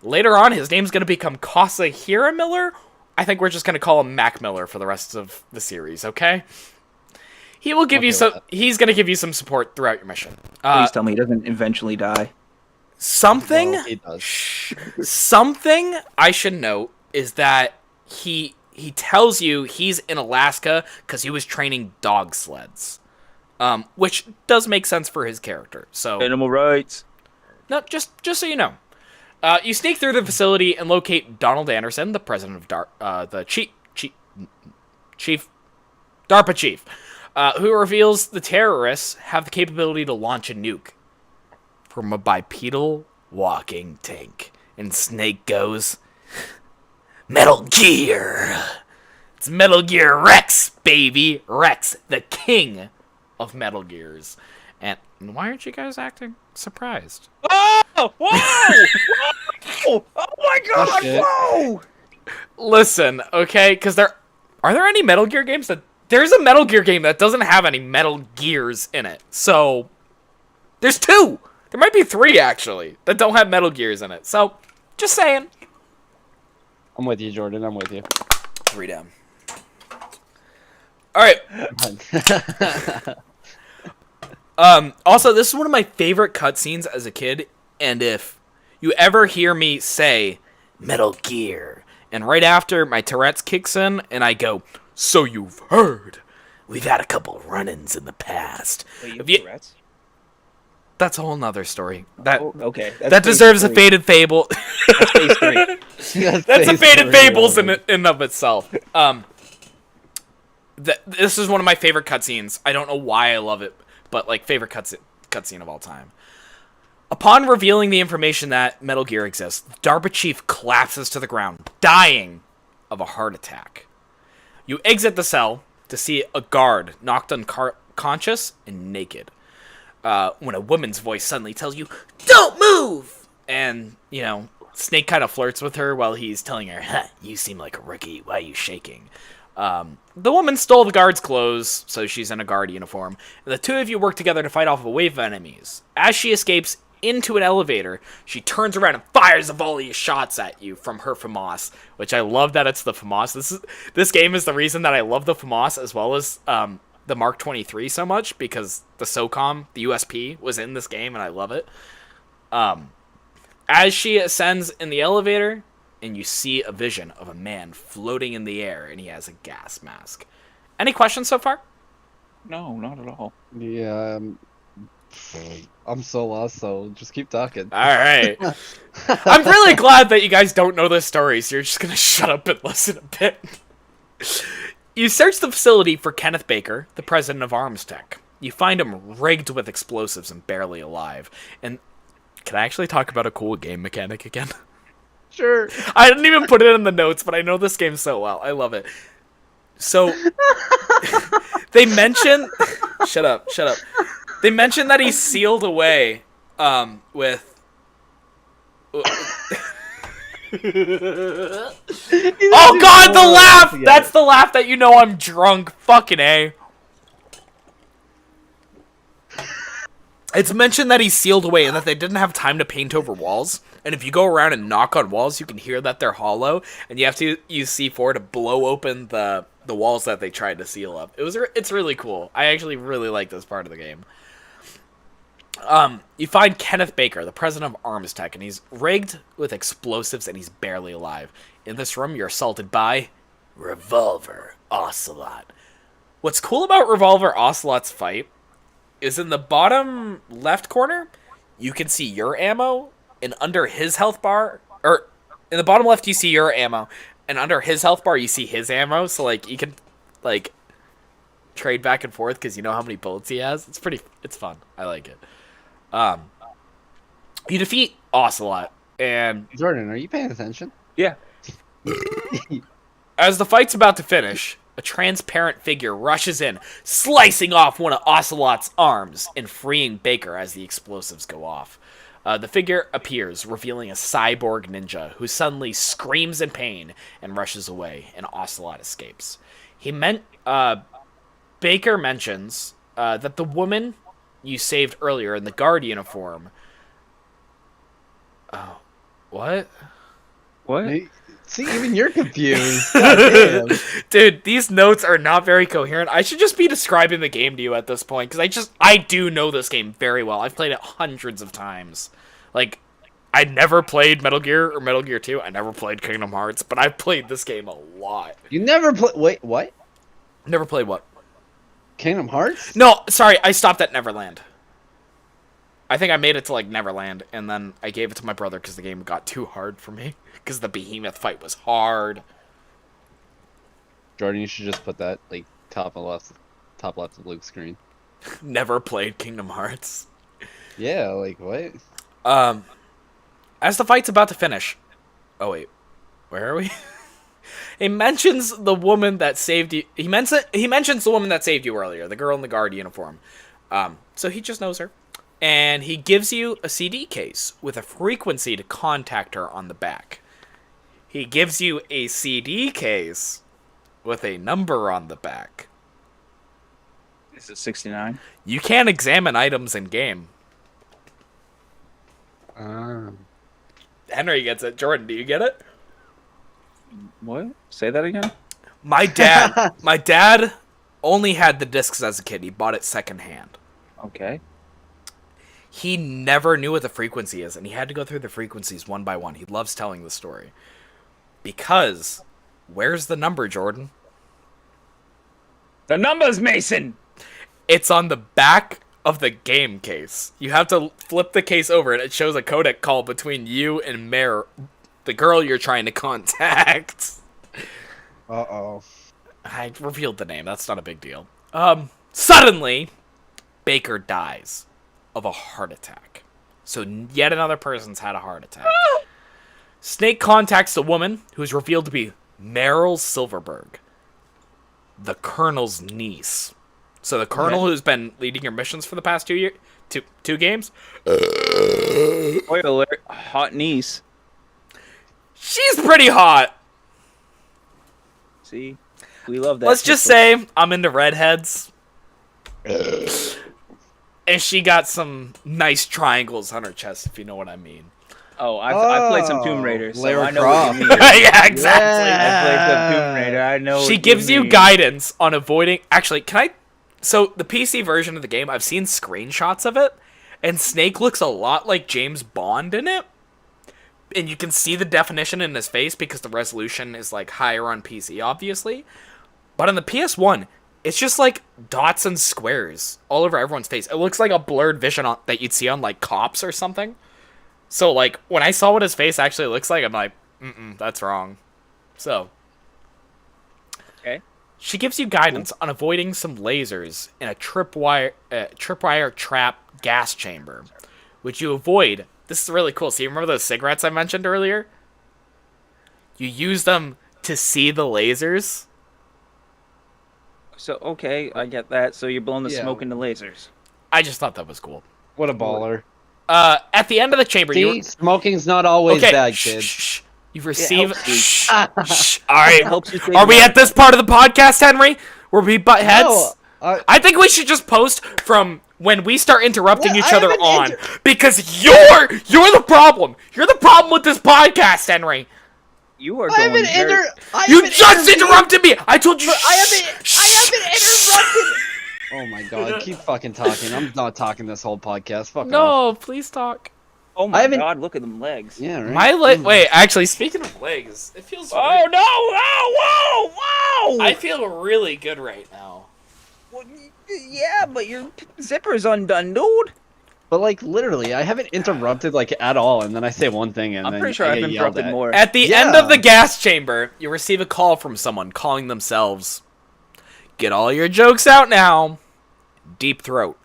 B: Later on, his name's gonna become Kasahira Miller. I think we're just gonna call him Mac Miller for the rest of the series, okay? He will give you
A: Okay
B: some.
A: with
B: He's gonna give you some support throughout your mission.
C: Please tell me he doesn't eventually die.
B: Something.
A: Well, he does.
B: Something I should note is that he tells you he's in Alaska because he was training dog sleds, which does make sense for his character. So
C: Animal rights.
B: no, just so you know. You sneak through the facility and locate Donald Anderson, the president of the DARPA chief, who reveals the terrorists have the capability to launch a nuke from a bipedal walking tank. And Snake goes, Metal Gear! It's Metal Gear Rex, baby! Rex, the king of Metal Gears. And why aren't you guys acting surprised?
C: Oh! Whoa! Whoa! Oh my god!
A: shit.
C: Whoa!
B: Listen, okay, because are there any Metal Gear games that... There's a Metal Gear game that doesn't have any Metal Gears in it. So, there's 2! There might be 3, actually, that don't have Metal Gears in it. So, just saying.
A: I'm with you, Jordan. I'm with you.
B: 3 down. Alright. Also, this is one of my favorite cutscenes as a kid, and if you ever hear me say Metal Gear, and right after my Tourette's kicks in, and I go, so you've heard, we've had a couple run-ins in the past.
C: Wait,
B: If you-
C: Tourette's?
B: That's a whole nother story. That
C: Oh, okay.
B: that deserves a Faded Fable.
C: That's phase 3.
B: That's a Faded Fables in and of itself. This is one of my favorite cutscenes. I don't know why I love it, but like favorite cutscene of all time. Upon revealing the information that Metal Gear exists, DARPA chief collapses to the ground, dying of a heart attack. You exit the cell to see a guard knocked unconscious and naked. When a woman's voice suddenly tells you, "Don't move!" And, Snake kind of flirts with her while he's telling her, "You seem like a rookie, why are you shaking?" The woman stole the guard's clothes, so she's in a guard uniform, and the two of you work together to fight off a wave of enemies. As she escapes into an elevator, she turns around and fires a volley of shots at you from her FAMAS, which I love that it's the FAMAS. This game is the reason that I love the FAMAS as well as the Mark 23 so much, because the SOCOM, the USP, was in this game, and I love it. As she ascends in the elevator, and you see a vision of a man floating in the air, and he has a gas mask. Any questions so far?
C: No, not at all.
A: Yeah, I'm so lost, so just keep talking.
B: All right. I'm really glad that you guys don't know this story, so you're just going to shut up and listen a bit. You search the facility for Kenneth Baker, the president of Arms Tech. You find him rigged with explosives and barely alive. And can I actually talk about a cool game mechanic again?
A: Sure.
B: I didn't even put it in the notes, but I know this game so well. I love it. So, they mention... Shut up. They mention that he's sealed away with... Oh god, the laugh! That's the laugh that you know I'm drunk. Fucking A. It's mentioned that he's sealed away and that they didn't have time to paint over walls. And if you go around and knock on walls, you can hear that they're hollow. And you have to use C4 to blow open the walls that they tried to seal up. It's really cool. I actually really like this part of the game. You find Kenneth Baker, the president of Arms Tech, and he's rigged with explosives and he's barely alive. In this room, you're assaulted by Revolver Ocelot. What's cool about Revolver Ocelot's fight is in the bottom left corner, you can see your ammo, and under his health bar, or in the bottom left, you see your ammo, and under his health bar, you see his ammo, so, you can, trade back and forth, because you know how many bullets he has. It's fun. I like it. You defeat Ocelot, and...
A: Jordan, are you paying attention?
C: Yeah.
B: As the fight's about to finish, a transparent figure rushes in, slicing off one of Ocelot's arms and freeing Baker as the explosives go off. The figure appears, revealing a cyborg ninja who suddenly screams in pain and rushes away, and Ocelot escapes. Baker mentions that the woman you saved earlier in the guard uniform... Oh, what?
C: What?
A: See, even you're confused. God damn.
B: Dude, these notes are not very coherent. I should just be describing the game to you at this point, because I do know this game very well. I've played it hundreds of times. I never played Metal Gear or Metal Gear 2. I never played Kingdom Hearts, but I've played this game a lot.
A: You never play... Wait, what?
B: Never played what?
A: Kingdom Hearts?
B: No, sorry, I stopped at Neverland. I think I made it to, Neverland, and then I gave it to my brother because the game got too hard for me. Because the behemoth fight was hard.
A: Jordan, you should just put that, top left of Luke's screen.
B: Never played Kingdom Hearts.
A: Yeah, what?
B: As the fight's about to finish... Oh, wait. Where are we? He mentions the woman that saved you... He mentions the woman that saved you earlier, the girl in the guard uniform. So he just knows her. And he gives you a CD case with a frequency to contact her on the back. He gives you a CD case with a number on the back.
C: Is it 69?
B: You can't examine items in game. Henry gets it. Jordan, do you get it?
C: What? Say that again?
B: My dad only had the discs as a kid. He bought it secondhand.
C: Okay.
B: He never knew what the frequency is, and he had to go through the frequencies one by one. He loves telling the story. Because, where's the number, Jordan?
C: The number's Mason!
B: It's on the back of the game case. You have to flip the case over, and it shows a codec call between you and Mare, the girl you're trying to contact.
A: Uh-oh.
B: I revealed the name. That's not a big deal. Suddenly, Baker dies of a heart attack. So yet another person's had a heart attack. Snake contacts the woman, who is revealed to be Meryl Silverberg, the Colonel's niece. So the Colonel who's been leading your missions for the past 2 years, two games.
C: Spoiler alert, hot niece.
B: She's pretty hot.
C: See, we love that.
B: Let's just say I'm into redheads. And she got some nice triangles on her chest, if you know what I mean.
C: Oh, I've played some Tomb Raider, so
A: Lara
C: I know
A: Croft.
C: what you mean.
B: Yeah, exactly.
C: I played some Tomb Raider. I know.
B: She
C: what
B: gives you
C: mean.
B: guidance on avoiding. Actually, can I? So the PC version of the game, I've seen screenshots of it, and Snake looks a lot like James Bond in it. And you can see the definition in his face because the resolution is like higher on PC, obviously. But on the PS1, it's just like dots and squares all over everyone's face. It looks like a blurred vision that you'd see on like cops or something. So like when I saw what his face actually looks like, I'm like, that's wrong. So,
C: Okay.
B: she gives you guidance on avoiding some lasers in a tripwire trap gas chamber, which you avoid. This is really cool. So you remember those cigarettes I mentioned earlier? You use them to see the lasers.
C: So okay, I get that. So you're blowing the
A: Yeah.
C: smoke into lasers.
B: I just thought that was cool.
A: What a baller.
B: At the end of the chamber,
A: See, smoking's not always bad, kid.
B: Shh. You receive.
C: helps you.
B: Shh. All right.
C: Helps you save
B: Are we
C: money.
B: at this part of the podcast, Henry? Where we butt heads?
A: No,
B: I think we should just post from when we start interrupting
A: What?
B: each
A: I
B: other
A: haven't
B: on, because you're the problem. You're the problem with this podcast, Henry.
C: You are
A: I
C: going.
A: haven't
B: You just interrupted me. I told you.
A: I haven't interrupted. Oh my god, keep fucking talking. I'm not talking this whole podcast. Fuck off.
B: No, please talk.
C: Oh
A: I
C: my
A: haven't-
C: god, look at them legs.
A: Yeah, right.
B: My leg. Wait, actually, speaking of legs, it feels.
C: Oh no! Oh, whoa! Whoa!
B: I feel really good right now.
C: Well, yeah, but your zipper's undone, dude.
A: But like literally, I haven't interrupted like at all, and then I say one thing, and
C: I'm
A: then
C: pretty sure
A: I
C: I've
A: get
C: been
A: yelled
C: interrupted
A: at.
C: more.
B: At the
A: Yeah.
B: end of the gas chamber, you receive a call from someone calling themselves. Get all your jokes out now. Deep Throat.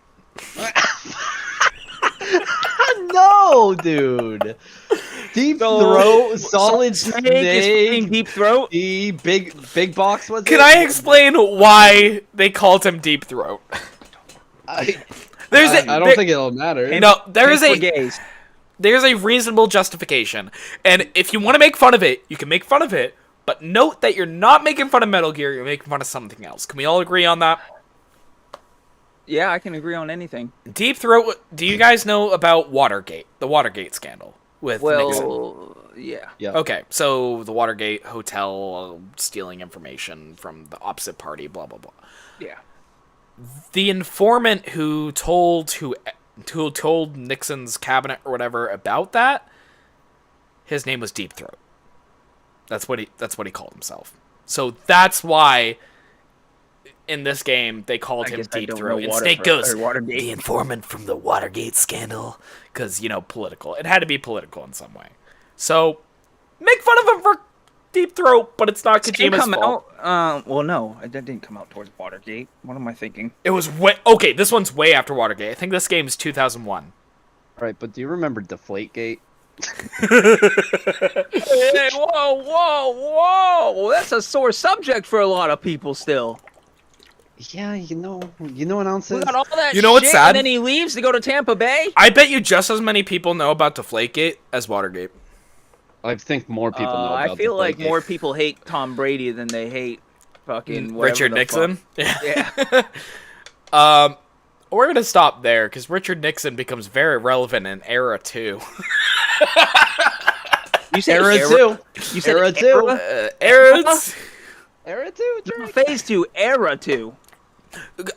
A: No, dude. Deep throat, solid snake,
C: is fucking Deep Throat.
A: the big box was.
B: Can
A: it?
B: I explain why they called him Deep Throat?
A: I
B: There-
A: don't think it'll matter.
B: No, there is
C: Thanks for
B: a
C: gays.
B: there's a reasonable justification, and if you want to make fun of it, you can make fun of it. But note that you're not making fun of Metal Gear; you're making fun of something else. Can we all agree on that?
C: Yeah, I can agree on anything.
B: Deep Throat. Do you guys know about Watergate? The Watergate scandal with Nixon.
C: Well, yeah.
A: Yeah.
B: Okay, so the Watergate hotel stealing information from the opposite party, blah blah blah.
C: Yeah.
B: The informant who told Nixon's cabinet or whatever about that, his name was Deep Throat. That's what he called himself. So that's why in this game they called
C: I
B: him
C: guess I
B: Deep
C: don't
B: Throat.
C: know
B: And Snake goes,
C: Watergate.
B: the informant from the Watergate scandal, because political. It had to be political in some way. So make fun of him for Deep Throat, but it's not Kojima's fault.
C: Well, no, that didn't come out towards Watergate. What am I thinking?
B: It was okay. This one's way after Watergate. I think this game is 2001.
A: All right, but do you remember Deflategate?
C: Hey, whoa! That's a sore subject for a lot of people still.
A: Yeah, you know what else
C: We
A: is?
C: got all that
B: You know what's
C: shit,
B: sad?
C: and then he leaves to go to Tampa Bay.
B: I bet you just as many people know about Deflategate as Watergate.
A: I think more people know about
C: I feel like
A: Deflategate.
C: more people hate Tom Brady than they hate fucking whatever
B: Richard
C: the
B: Nixon.
C: fuck.
B: Yeah. We're gonna stop there because Richard Nixon becomes very relevant in Era 2.
C: You said
A: Era 2.
C: You said
A: Era 2.
B: Era.
A: Era 2. Drake.
C: Phase 2, Era 2.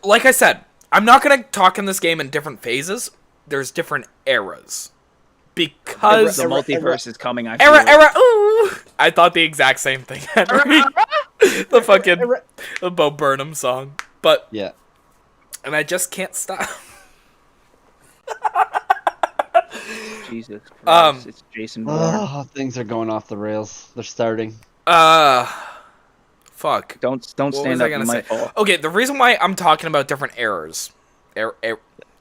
B: Like I said, I'm not gonna talk in this game in different phases. There's different eras because
C: The multiverse is coming. I
B: era.
C: feel it.
B: Ooh, I thought the exact same thing. Henry. The fucking the Bo Burnham song, but
A: Yeah.
B: and I just can't stop.
C: Jesus Christ, it's Jason Bourne.
A: Oh, things are going off the rails. They're starting.
B: Fuck.
C: Don't
B: What
C: stand
B: was
C: up.
B: I gonna
C: You
B: say?
C: might fall.
B: Okay, the reason why I'm talking about different eras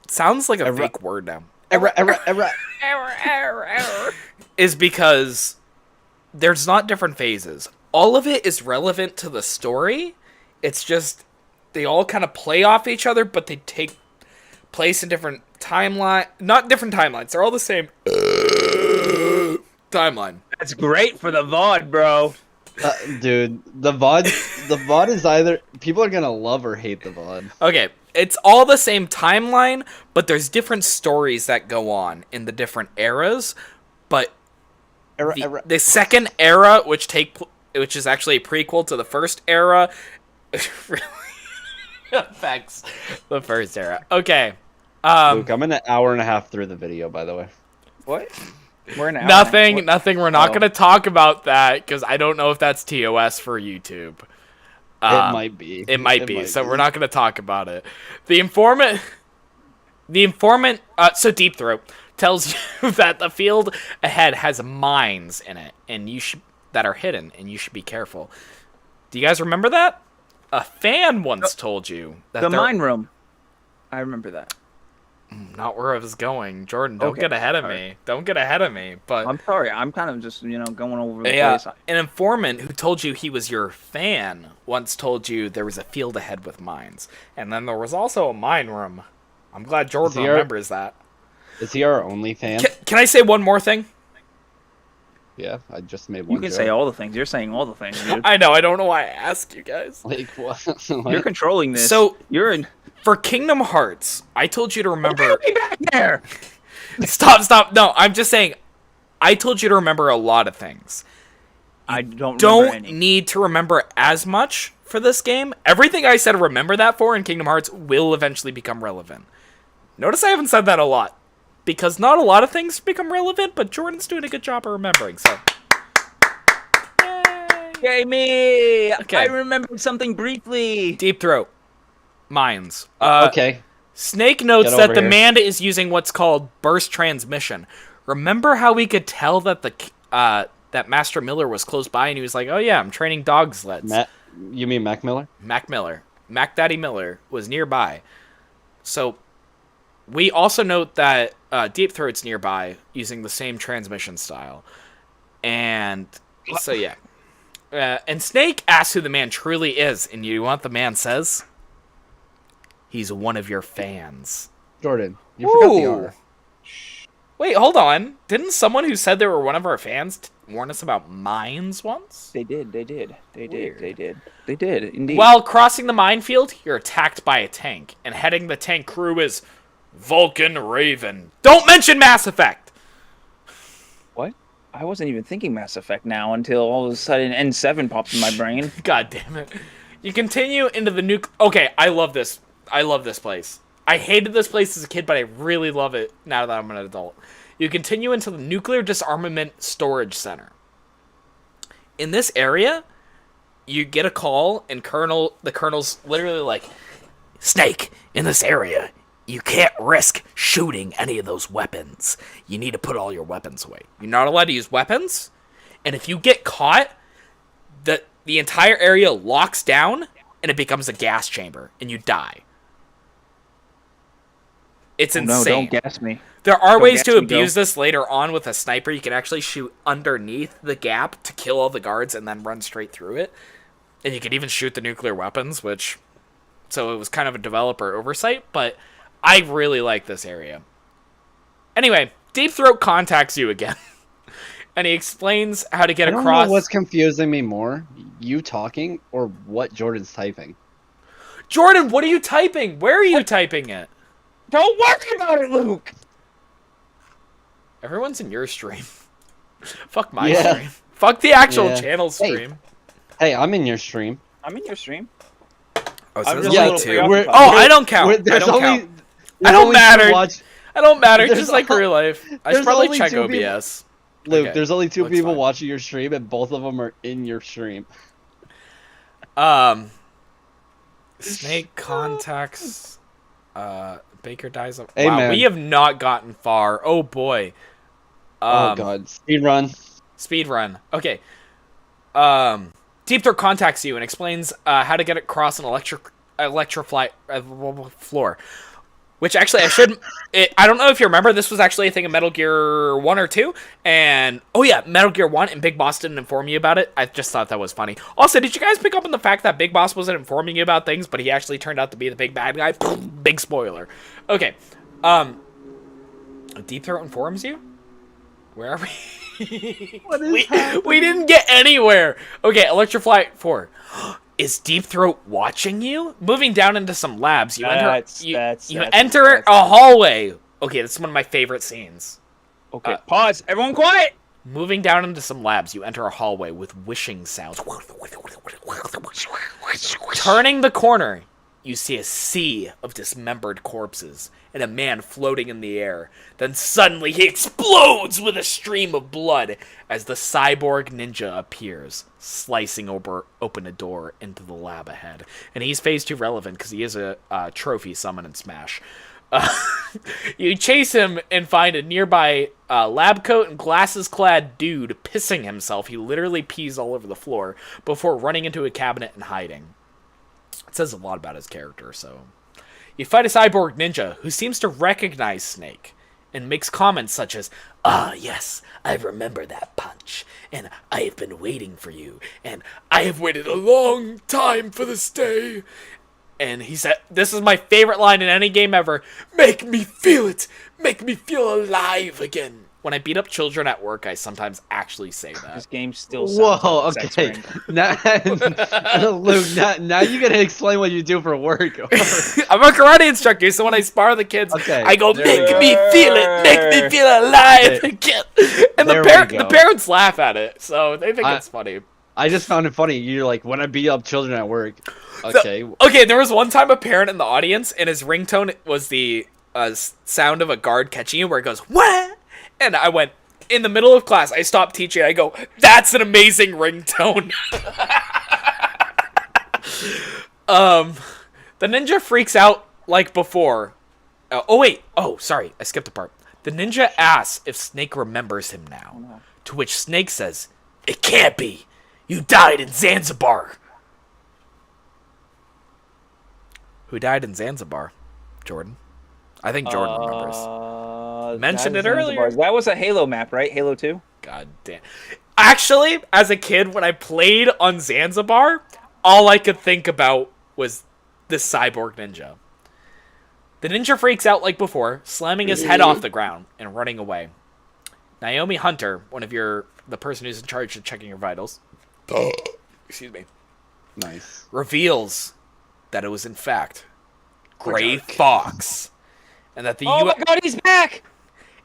B: Sounds like a fake word now. Is because there's not different phases. All of it is relevant to the story. It's just they all kind of play off each other, but they take place in different timeline. Not different timelines. They're all the same timeline.
C: That's great for the VOD, bro.
A: Dude, the VOD is either people are gonna love or hate the VOD.
B: Okay, it's all the same timeline, but there's different stories that go on in the different eras. But the second era, which is actually a prequel to the first era, really affects the first era. Okay.
A: Luke, I'm an hour and a half through the video, by the way.
C: What? We're an hour.
B: Nothing. We're not going to talk about that because I don't know if that's TOS for YouTube.
A: It might be.
B: It might be. So we're not going to talk about it. The informant. So Deep Throat tells you that the field ahead has mines in it, and that are hidden, and you should be careful. Do you guys remember that? A fan once told you that
C: the mine room. I remember that.
B: Not where I was going. Jordan, don't get ahead of me. Don't get ahead of me. But
C: I'm sorry. I'm kind of just, going over the place.
B: An informant who told you he was your fan once told you there was a field ahead with mines. And then there was also a mine room. I'm glad Jordan remembers that.
A: Is he our only fan?
B: Can I say one more thing?
A: Yeah, I just made one.
C: You can say all the things. You're saying all the things, dude.
B: I know. I don't know why I asked you guys.
A: Like what?
C: You're controlling this.
B: So
C: you're in.
B: For Kingdom Hearts, I told you to remember.
C: Get back there!
B: Stop. No, I'm just saying. I told you to remember a lot of things.
C: I don't
B: need to remember as much for this game. Everything I said remember that for in Kingdom Hearts will eventually become relevant. Notice I haven't said that a lot. Because not a lot of things become relevant, but Jordan's doing a good job of remembering, so.
C: Yay me!
B: Okay.
C: I remembered something briefly.
B: Deep Throat. Mines.
A: Okay.
B: Snake notes that the man is using what's called burst transmission. Remember how we could tell that that Master Miller was close by and he was like, oh yeah, I'm training dog sleds.
A: You mean Mac Miller?
B: Mac Miller. Mac Daddy Miller was nearby. So we also note that Deep Throat's nearby using the same transmission style. And so yeah. And Snake asks who the man truly is, and you know what the man says? He's one of your fans.
A: Jordan, you forgot the R.
B: Wait, hold on. Didn't someone who said they were one of our fans warn us about mines once?
C: They did, indeed.
B: While crossing the minefield, you're attacked by a tank, and heading the tank crew is Vulcan Raven. Don't mention Mass Effect!
C: What? I wasn't even thinking Mass Effect now until all of a sudden N7 popped in my brain.
B: God damn it. You continue into the Okay, I love this. I love this place. I hated this place as a kid, but I really love it now that I'm an adult. You continue into the Nuclear Disarmament Storage Center. In this area, you get a call, and the colonel's literally like, Snake, in this area, you can't risk shooting any of those weapons. You need to put all your weapons away. You're not allowed to use weapons, and if you get caught, the entire area locks down, and it becomes a gas chamber, and you die. It's insane.
C: No, don't gas me.
B: There are ways to abuse this later on with a sniper. You can actually shoot underneath the gap to kill all the guards and then run straight through it. And you can even shoot the nuclear weapons, so it was kind of a developer oversight, but I really like this area. Anyway, Deep Throat contacts you again. And he explains how to get across.
A: I don't know what's confusing me more, you talking or what Jordan's typing.
B: Jordan, what are you typing? Where are you typing it?
C: Don't worry about it, Luke!
B: Everyone's in your stream. Fuck my stream. Fuck the actual channel stream.
A: Hey, I'm in your stream.
C: I'm in your stream.
B: Oh, so
C: I
B: don't count. I don't count. I don't matter. Just like real life. I should probably check OBS.
A: Luke, there's only two people watching your stream, and both of them are in your stream.
B: Snake contacts. Baker dies.
A: Hey,
B: wow,
A: man.
B: we have not gotten far. Oh boy.
A: Oh god, speed run.
B: Okay. Deep Throat contacts you and explains how to get across an electrify floor. Which actually, I don't know if you remember, this was actually a thing in Metal Gear 1 or 2. And, oh yeah, Metal Gear 1, and Big Boss didn't inform you about it. I just thought that was funny. Also, did you guys pick up on the fact that Big Boss wasn't informing you about things, but he actually turned out to be the big bad guy? Big spoiler. Okay. Deep Throat informs you? Where are we?
A: What is happening?
B: We didn't get anywhere. Okay, Electroflight 4. Is Deep Throat watching you? Moving down into some labs, you enter a hallway. Okay, that's one of my favorite scenes.
C: Okay, pause. Everyone quiet.
B: Moving down into some labs, you enter a hallway with whooshing sounds. Turning the corner, you see a sea of dismembered corpses and a man floating in the air. Then suddenly he explodes with a stream of blood as the cyborg ninja appears, slicing open a door into the lab ahead. And he's phase 2 relevant because he is a trophy summon and smash. You chase him and find a nearby lab coat and glasses-clad dude pissing himself. He literally pees all over the floor before running into a cabinet and hiding. It says a lot about his character, so... You fight a cyborg ninja who seems to recognize Snake and makes comments such as, "Ah, yes, I remember that punch, and I have been waiting for you, and I have waited a long time for this day." And he said, this is my favorite line in any game ever, "Make me feel it! Make me feel alive again!" When I beat up children at work, I sometimes actually say that.
C: This game still sounds like
A: okay. Now, Luke, now you gotta explain what you do for work.
B: I'm a karate instructor, so when I spar the kids,
A: okay,
B: I go, "Make me feel it! Make me feel alive again!" And the parents laugh at it, so they think it's funny.
A: I just found it funny. You're like, when I beat up children at work. Okay.
B: Okay, there was one time a parent in the audience, and his ringtone was the sound of a guard catching you, where it goes, "What?" And I went, in the middle of class, I stopped teaching, I go, "That's an amazing ringtone." The ninja freaks out like before. Sorry, I skipped a part. The ninja asks if Snake remembers him now, to which Snake says, "It can't be. You died in Zanzibar." Who died in Zanzibar? Jordan. I think Jordan remembers. Mentioned it earlier.
C: That was a Halo map, right? Halo 2?
B: God damn. Actually, as a kid, when I played on Zanzibar, all I could think about was this cyborg ninja. The ninja freaks out like before, slamming his head off the ground and running away. Naomi Hunter, the person who's in charge of checking your vitals, excuse me,
A: nice,
B: reveals that it was in fact Gray Fox. And that
C: my God, he's back!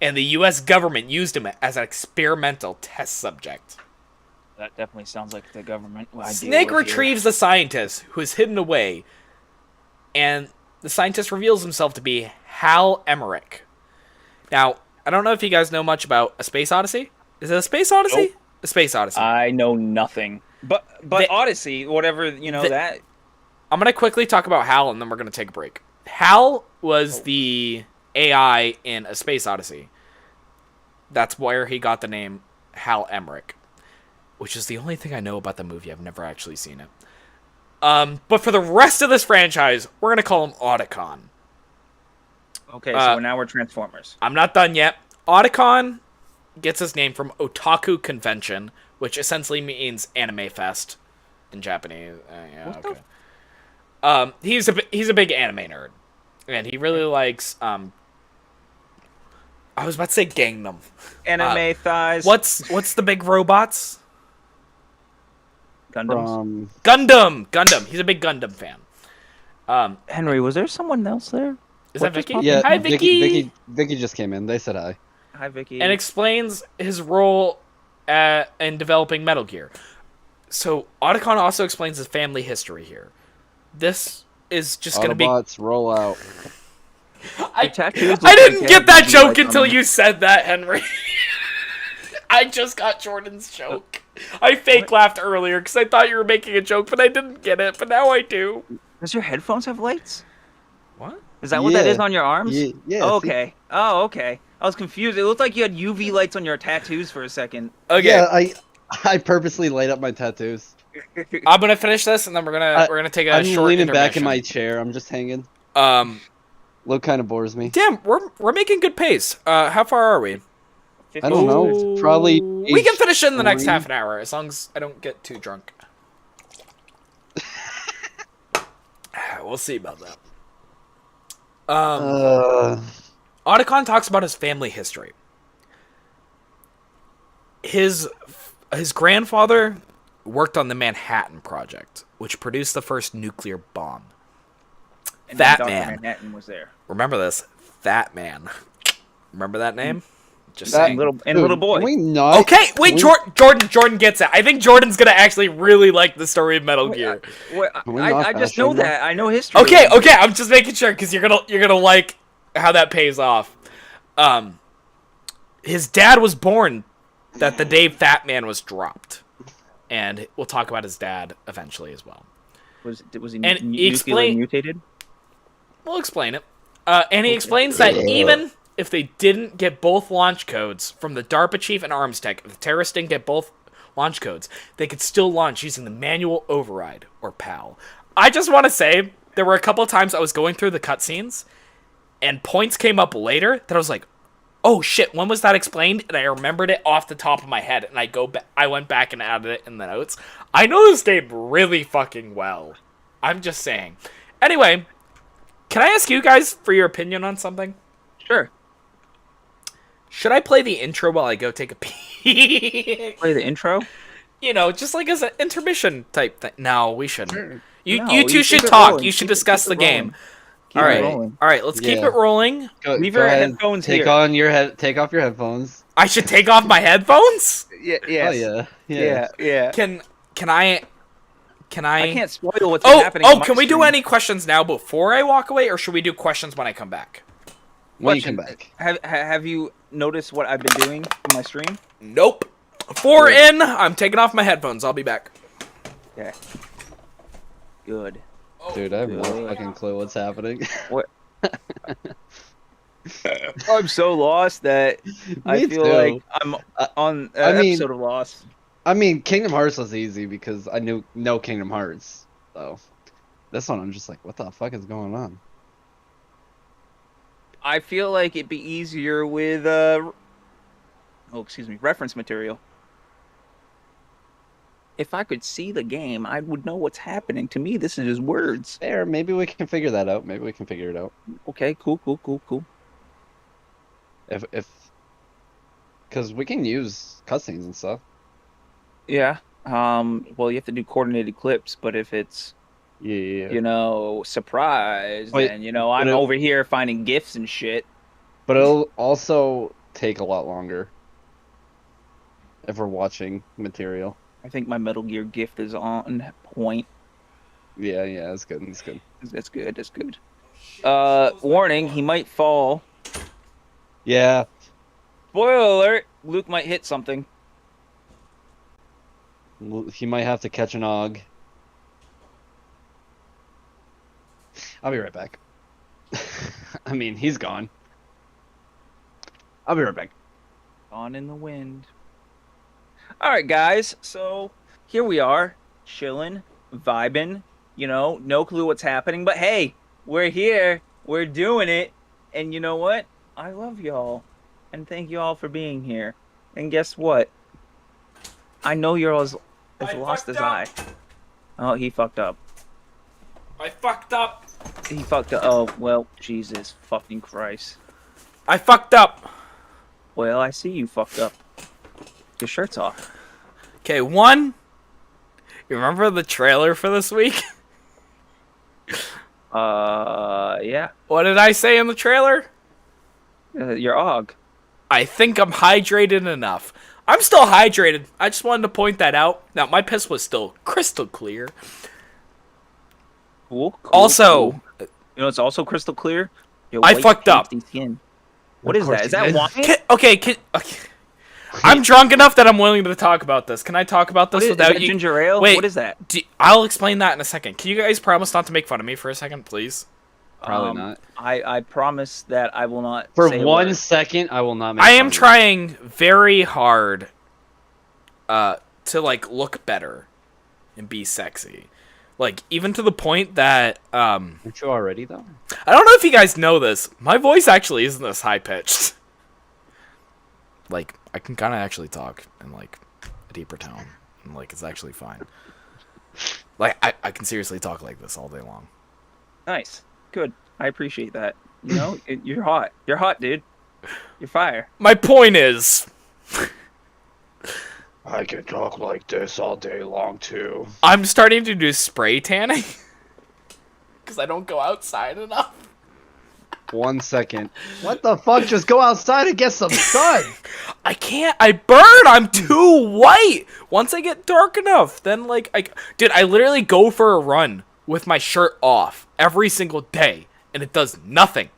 B: And the U.S. government used him as an experimental test subject.
C: That definitely sounds like the government.
B: Snake retrieves the scientist, who is hidden away, and the scientist reveals himself to be Hal Emmerich. Now, I don't know if you guys know much about A Space Odyssey. Is it A Space Odyssey?
C: Nope.
B: A Space Odyssey.
C: I know nothing. But Odyssey, whatever, that...
B: I'm going to quickly talk about Hal, and then we're going to take a break. Hal was the AI in A Space Odyssey. That's where he got the name Hal Emmerich, which is the only thing I know about the movie. I've never actually seen it. But for the rest of this franchise, we're going to call him Otacon.
C: Okay, so now we're Transformers.
B: I'm not done yet. Otacon gets his name from Otaku Convention, which essentially means Anime Fest in Japanese. He's a big anime nerd, and he really likes I was about to say Gangnam.
C: Anime thighs.
B: What's the big robots?
C: Gundams.
B: Gundam. He's a big Gundam fan.
C: Henry, was there someone else there?
B: Is that Vicky?
A: Yeah.
B: Hi, Vicky.
A: Vicky just came in. They said hi.
C: Hi, Vicky.
B: And explains his role in developing Metal Gear. So Otacon also explains his family history here. This is just going to be...
A: Autobots, roll out.
B: I didn't get that joke until you said that, Henry. I just got Jordan's joke. I fake laughed earlier because I thought you were making a joke, but I didn't get it, but now I do.
C: Does your headphones have lights?
B: What?
C: Is that what that is on your arms?
A: Yeah.
C: Oh, okay. Oh, okay. I was confused. It looked like you had UV lights on your tattoos for a second.
B: Okay.
A: Yeah, I purposely light up my tattoos.
B: I'm gonna finish this, and then we're gonna take a short
A: I'm leaning
B: intermission.
A: back in my chair. I'm just hanging. Luke kind of bores me.
B: Damn, we're making good pace. How far are we?
A: I don't know. It's probably.
B: We can finish it in the next
A: 3.
B: half an hour, as long as I don't get too drunk. We'll see about that. Otacon talks about his family history. His grandfather worked on the Manhattan Project, which produced the first nuclear bomb.
C: And
B: Fat
C: Dr.
B: Man.
C: Manhattan was there.
B: Remember this? Fat Man. Remember that name? Just
A: That
B: saying.
C: Little boy.
A: Can we not?
B: Okay, wait, Jordan gets it. I think Jordan's gonna actually really like the story of Metal Gear.
C: I just know that. I know history.
B: Okay, I'm just making sure because you're gonna like how that pays off. His dad was born that the day Fat Man was dropped, and we'll talk about his dad eventually as well.
C: Was he
B: And he explained-
C: mutated?
B: We'll explain it. And he explains that even if they didn't get both launch codes from the DARPA chief and arms tech, if the terrorists didn't get both launch codes, they could still launch using the manual override, or PAL. I just want to say, there were a couple of times I was going through the cutscenes, and points came up later that I was like, oh shit, when was that explained? And I remembered it off the top of my head, and I went back and added it in the notes. I know this game really fucking well. I'm just saying. Anyway, can I ask you guys for your opinion on something?
C: Sure.
B: Should I play the intro while I go take a pee?
C: Play the intro?
B: You know, just like as an intermission type thing. No, we shouldn't.
C: Sure.
B: You
C: No,
B: two
C: you
B: should
C: keep it
B: talk.
C: rolling.
B: You should
C: Keep it
B: discuss the
C: rolling.
B: game.
C: Keep
B: All
C: it
B: right.
C: rolling.
B: All right, let's keep
A: Yeah.
B: it rolling.
C: Leave
A: Go
C: your
A: ahead.
C: headphones
A: Take
C: here.
A: on your head. Take off your headphones.
B: I should take off my headphones?
C: Yeah.
A: Oh
C: Yes.
A: yeah.
C: Yeah.
B: Can I
C: I can't spoil what's
B: Oh,
C: happening. on my
B: can we do
C: screen.
B: any questions now before I walk away, or should we do questions when I come back?
A: When you
C: Question.
A: come back.
C: Have you noticed what I've been doing on my stream?
B: Nope. 4 in. I'm taking off my headphones. I'll be back.
C: Okay. Good.
A: Dude, I have no
C: Good.
A: fucking clue what's happening.
C: What? I'm so lost that I
A: Me
C: feel
A: too.
C: like I'm on
A: I
C: an
A: mean-
C: episode of Lost.
A: I mean, Kingdom Hearts was easy because I know Kingdom Hearts. So this one, I'm just like, what the fuck is going on?
C: I feel like it'd be easier with reference material. If I could see the game, I would know what's happening. To me, this is just words.
A: There, maybe we can figure that out. Maybe we can figure it out.
C: Okay, cool.
A: If because we can use cutscenes and stuff.
C: Yeah. Well, you have to do coordinated clips, but if it's
A: Yeah.
C: surprise,
A: Wait,
C: then I'm
A: but
C: over here finding gifts and shit.
A: But it'll also take a lot longer if we're watching material.
C: I think my Metal Gear gift is on point.
A: Yeah, that's good. That's good.
C: That's good. Warning, he might fall.
A: Yeah.
C: Spoiler alert, Luke might hit something.
A: He might have to catch an og. I'll be right back. I mean, he's gone. I'll be right back.
C: Gone in the wind. Alright, guys, so here we are, chilling, vibing, no clue what's happening, but hey, we're here, we're doing it, and you know what? I love y'all, and thank you all for being here. And guess what? I know you're as lost as I. Oh, he fucked up.
B: I fucked up.
C: He fucked up. Oh, well, Jesus fucking Christ.
B: I fucked up.
C: Well, I see you fucked up. Your shirt's off.
B: Okay, one. You remember the trailer for this week?
C: Yeah.
B: What did I say in the trailer?
C: Your og.
B: I think I'm hydrated enough. I'm still hydrated. I just wanted to point that out. Now, my piss was still crystal clear.
C: Cool.
B: Also,
C: cool. It's also crystal clear. Your
B: I
C: white,
B: fucked up.
C: pasty Skin. What is that? Is that wine?
B: Okay. I'm drunk enough that I'm willing to talk about this. Can I talk about this
C: Is
B: without
C: that
B: you?
C: ginger ale?
B: Wait,
C: What is that?
B: I'll explain that in a second. Can you guys promise not to make fun of me for a second, please?
A: Probably not.
C: I promise that I will not.
A: For
C: say a
A: 1
C: word.
A: second, I will not make
B: I am
A: fun of you.
B: trying very hard to look better and be sexy. Like, even to the point that,
A: Aren't you already, though?
B: I don't know if you guys know this. My voice actually isn't this high-pitched. Like, I can kind of actually talk in, like, a deeper tone. And, like, it's actually fine. Like, I can seriously talk like this all day long.
C: Nice. Good. I appreciate that. You know, you're hot. You're hot, dude. You're fire.
B: My point is...
A: I can talk like this all day long, too.
B: I'm starting to do spray tanning. Because I don't go outside enough.
A: 1 second. What the fuck? Just go outside and get some sun.
B: I can't. I burn. I'm too white. Once I get dark enough, then, like, dude, I literally go for a run with my shirt off every single day, and it does nothing.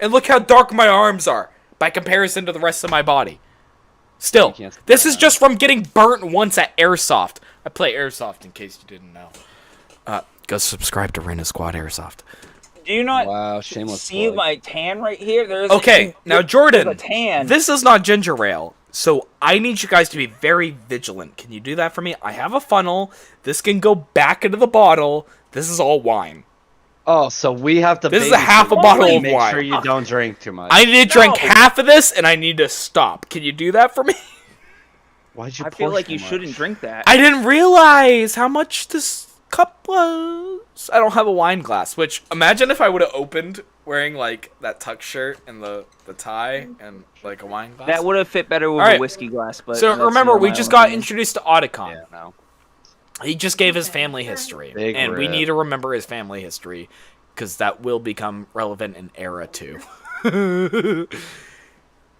B: And look how dark my arms are by comparison to the rest of my body. Still, this is just from getting burnt once at Airsoft. I play Airsoft, in case you didn't know. Go subscribe to Rena Squad Airsoft.
C: Do you not
A: see
C: my tan right here?
B: Okay, now Jordan,
C: a tan.
B: This is not ginger ale, so I need you guys to be very vigilant. Can you do that for me? I have a funnel. This can go back into the bottle. This is all wine.
A: Oh, so we have to...
B: This is a half a bottle of
A: make
B: wine.
A: Make sure you don't drink too much.
B: I need to drink half of this, and I need to stop. Can you do that for me?
A: Why'd you
C: I feel like you shouldn't drink that.
B: I didn't realize how much this cup was. I don't have a wine glass, which, imagine if I would have opened wearing, like, that tuck shirt and the tie and, like, a wine glass.
C: That would have fit better with a whiskey glass. But
B: so remember, we just got introduced to Otacon.
A: Yeah, no.
B: He just gave his family history, and we need to remember his family history, because that will become relevant in Era 2.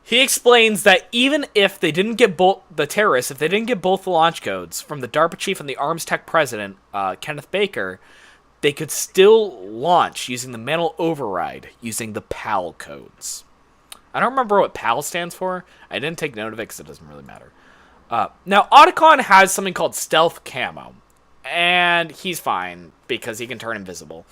B: He explains that even if they didn't get both the terrorists, if they didn't get both the launch codes from the DARPA chief and the Arms Tech president, Kenneth Baker, they could still launch using the mental override, using the PAL codes. I don't remember what PAL stands for. I didn't take note of it because it doesn't really matter. Now, Otacon has something called Stealth Camo, and he's fine because he can turn invisible.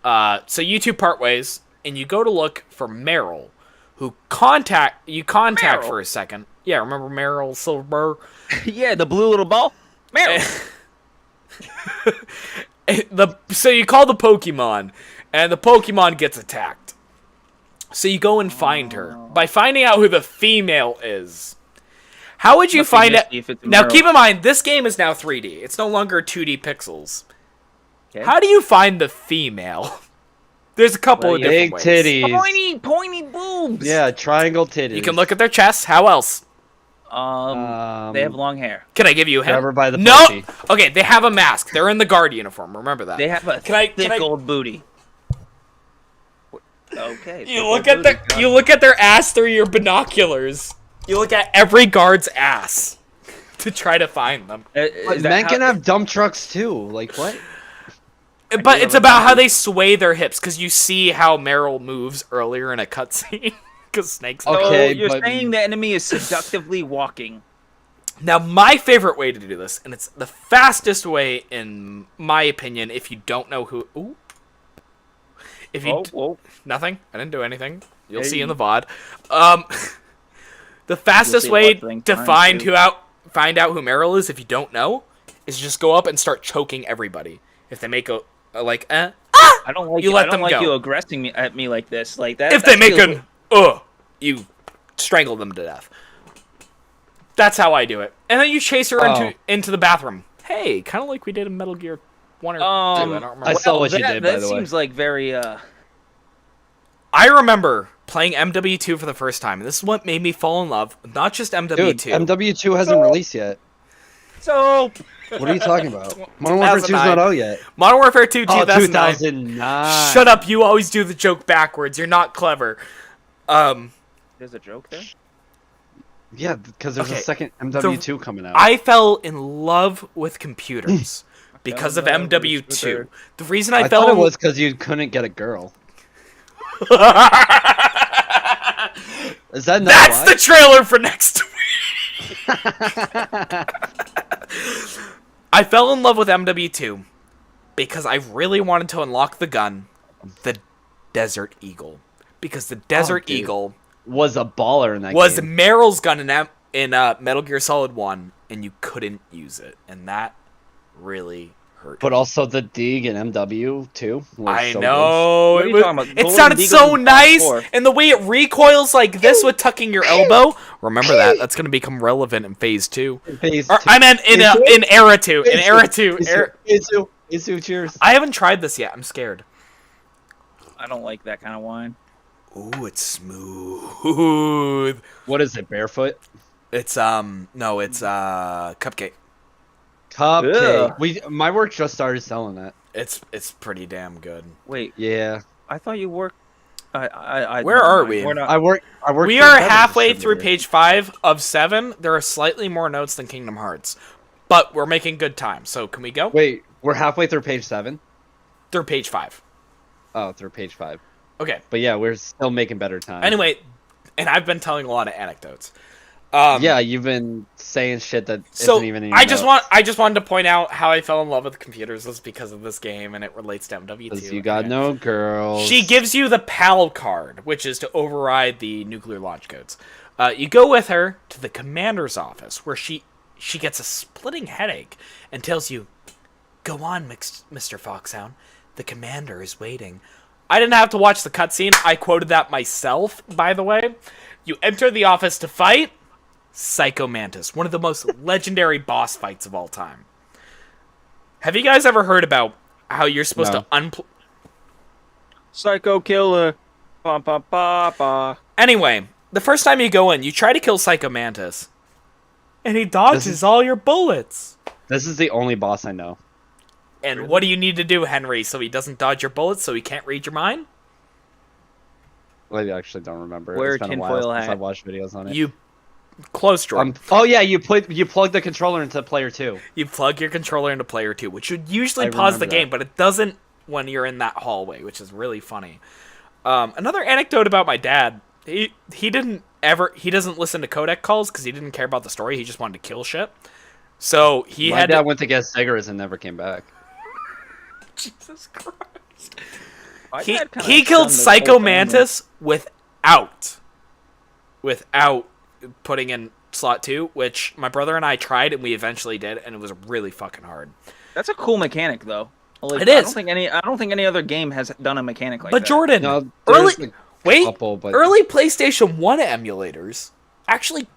B: So you two part ways, and you go to look for Meryl, who contact Meryl for a second. Yeah, remember Meryl Silverberg?
C: Yeah, the blue little ball. Meryl.
B: So you call the Pokemon, and the Pokemon gets attacked. So you go and find her. By finding out who the female is. How would you find out? Now, keep in mind, this game is now 3D. It's no longer 2D pixels. Okay. How do you find the female? There's a couple of different ways.
A: Big titties.
C: Pointy boobs.
A: Yeah, triangle titties.
B: You can look at their chests. How else?
C: They have long hair.
B: Can I give you a hint?
A: By the
B: no. Okay, they have a mask. They're in the guard uniform. Remember that.
C: They have a thick old booty. Okay.
B: You look at their ass through your binoculars. You look at every guard's ass to try to find them.
A: Men can have dump trucks too. Like what?
B: But it's about how they sway their hips, because you see how Meryl moves earlier in a cutscene. Because snakes.
C: Okay, you're saying the enemy is seductively walking.
B: Now, my favorite way to do this, and it's the fastest way, in my opinion, if you don't know who. Ooh. If you nothing, I didn't do anything. You'll see in the VOD. The fastest way to find out who Meryl is, if you don't know, is just go up and start choking everybody. If they make a
C: I don't like
B: you.
C: I don't like you aggressing at me like this, like that.
B: If they make you strangle them to death. That's how I do it, and then you chase her into the bathroom. Hey, kind of like we did in Metal Gear 1 or 2. I don't remember.
A: I saw what you did. By the way,
C: that seems like very.
B: I remember playing MW2 for the first time, and this is what made me fall in love. Not just MW2.
A: Dude, MW2 hasn't released yet.
C: So.
A: What are you talking about? Modern Warfare 2 is not out yet.
B: Modern Warfare 2, 2009.
A: 2009.
B: Shut up, you always do the joke backwards. You're not clever.
C: There's a joke there?
A: Yeah, because there's a second MW2 coming out.
B: I fell in love with computers because of MW2. The reason I fell
A: thought it was because you couldn't get a girl. Is that not
B: That's
A: why?
B: the trailer for next week. I fell in love with MW2 because I really wanted to unlock the gun, the Desert Eagle. Because the Desert Eagle
A: was a baller in that
B: was
A: game.
B: Meryl's gun in Metal Gear Solid 1, and you couldn't use it. And that really hurt.
A: But also the Dig and MW too.
B: I
A: So
B: know.
C: What are you talking about?
B: It
C: Golden
B: sounded
C: Deagle
B: so
C: and
B: nice,
C: PS4.
B: and the way it recoils like this with tucking your elbow. Remember that. That's going to become relevant in Phase 2.
A: good. Phase
B: Or,
A: two.
B: I meant in Era 2. In Era 2.
A: Phase two, cheers.
B: I haven't tried this yet. I'm scared.
C: I don't like that kind of wine.
B: Ooh, it's smooth.
A: What is it? Barefoot.
B: It's no, it's cupcake.
A: Cupcake. My work just started selling that.
B: It's pretty damn good.
C: Wait,
A: Yeah.
C: I thought you worked.
B: Where are we?
C: We're not,
A: I work.
B: We
A: for a
B: are
A: better
B: halfway through
A: distributor.
B: page 5 of 7. There are slightly more notes than Kingdom Hearts, but we're making good time. So can we go?
A: Wait, we're halfway through page 7.
B: Through page 5.
A: Oh, through page 5.
B: Okay.
A: But yeah, we're still making better time.
B: Anyway, and I've been telling a lot of anecdotes.
A: Yeah, you've been saying shit that
B: So
A: isn't even in your
B: I just
A: notes.
B: wanted to point out how I fell in love with computers was because of this game, and it relates to MW2.
A: 'Cause you got
B: Okay.
A: no girls.
B: She gives you the PAL card, which is to override the nuclear launch codes. You go with her to the commander's office, where she gets a splitting headache and tells you, "Go on, Mr. Foxhound. The commander is waiting." I didn't have to watch the cutscene. I quoted that myself, by the way. You enter the office to fight Psycho Mantis, one of the most legendary boss fights of all time. Have you guys ever heard about how you're supposed to
C: Psycho Killer. Ba, ba, ba, ba.
B: Anyway, the first time you go in, you try to kill Psycho Mantis, and he dodges all your bullets.
A: This is the only boss I know.
B: And what do you need to do, Henry, so he doesn't dodge your bullets, so he can't read your mind?
A: I actually don't remember.
C: Wear
A: It's been a
C: tinfoil
A: while since
C: hat.
A: I've watched videos on it.
B: You close draw.
A: Oh yeah, you plug the controller into player 2.
B: You plug your controller into player 2, which would usually
A: I
B: pause the
A: remember
B: game,
A: that.
B: but it doesn't when you're in that hallway, which is really funny. Another anecdote about my dad: he doesn't listen to codec calls because he didn't care about the story. He just wanted to kill shit. So
A: My dad went to get cigarettes and never came back.
B: Jesus Christ.
C: My
B: He
C: dad kinda
B: killed
C: shunned the whole
B: Psycho
C: family.
B: Mantis without putting in slot 2, which my brother and I tried and we eventually did, and it was really fucking hard.
C: That's a cool mechanic, though. Like,
B: It
C: I
B: is.
C: don't think any other game has done a mechanic like
B: But
C: that.
B: Jordan,
A: No,
B: early
A: there's
B: wait,
A: couple, but
B: early PlayStation 1 emulators actually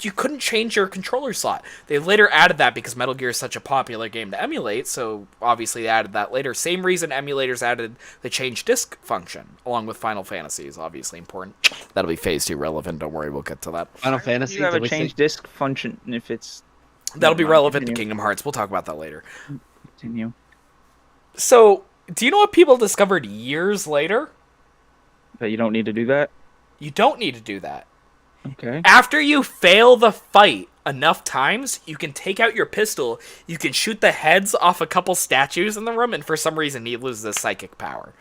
B: you couldn't change your controller slot. They later added that because Metal Gear is such a popular game to emulate, so obviously they added that later. Same reason emulators added the change disc function, along with Final Fantasy is obviously important. That'll be Phase 2 relevant, don't worry, we'll get to that.
A: Final Fantasy.
C: You have
A: did
C: a
A: we
C: change
A: say-
C: disc function if it's.
B: That'll be
C: Never mind,
B: relevant to
C: continue.
B: Kingdom Hearts, we'll talk about that later.
C: Continue.
B: So, do you know what people discovered years later?
C: But you don't need to do that.
B: You don't need to do that.
C: Okay.
B: After you fail the fight enough times, you can take out your pistol, you can shoot the heads off a couple statues in the room, and for some reason he loses his psychic power.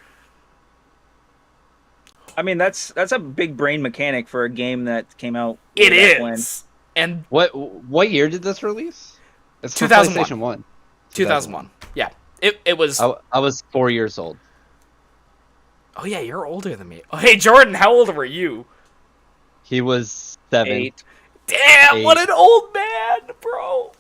C: I mean, that's a big brain mechanic for a game that came out.
B: It
C: way back when.
B: is. And
A: What year did this release? It's for
B: 2001.
A: PlayStation 1.
B: 2001. Yeah. It was...
A: I was 4 years old.
B: Oh yeah, you're older than me. Oh, hey, Jordan, how old were you?
A: He was 7.
C: 8.
B: Damn, what an old man, bro.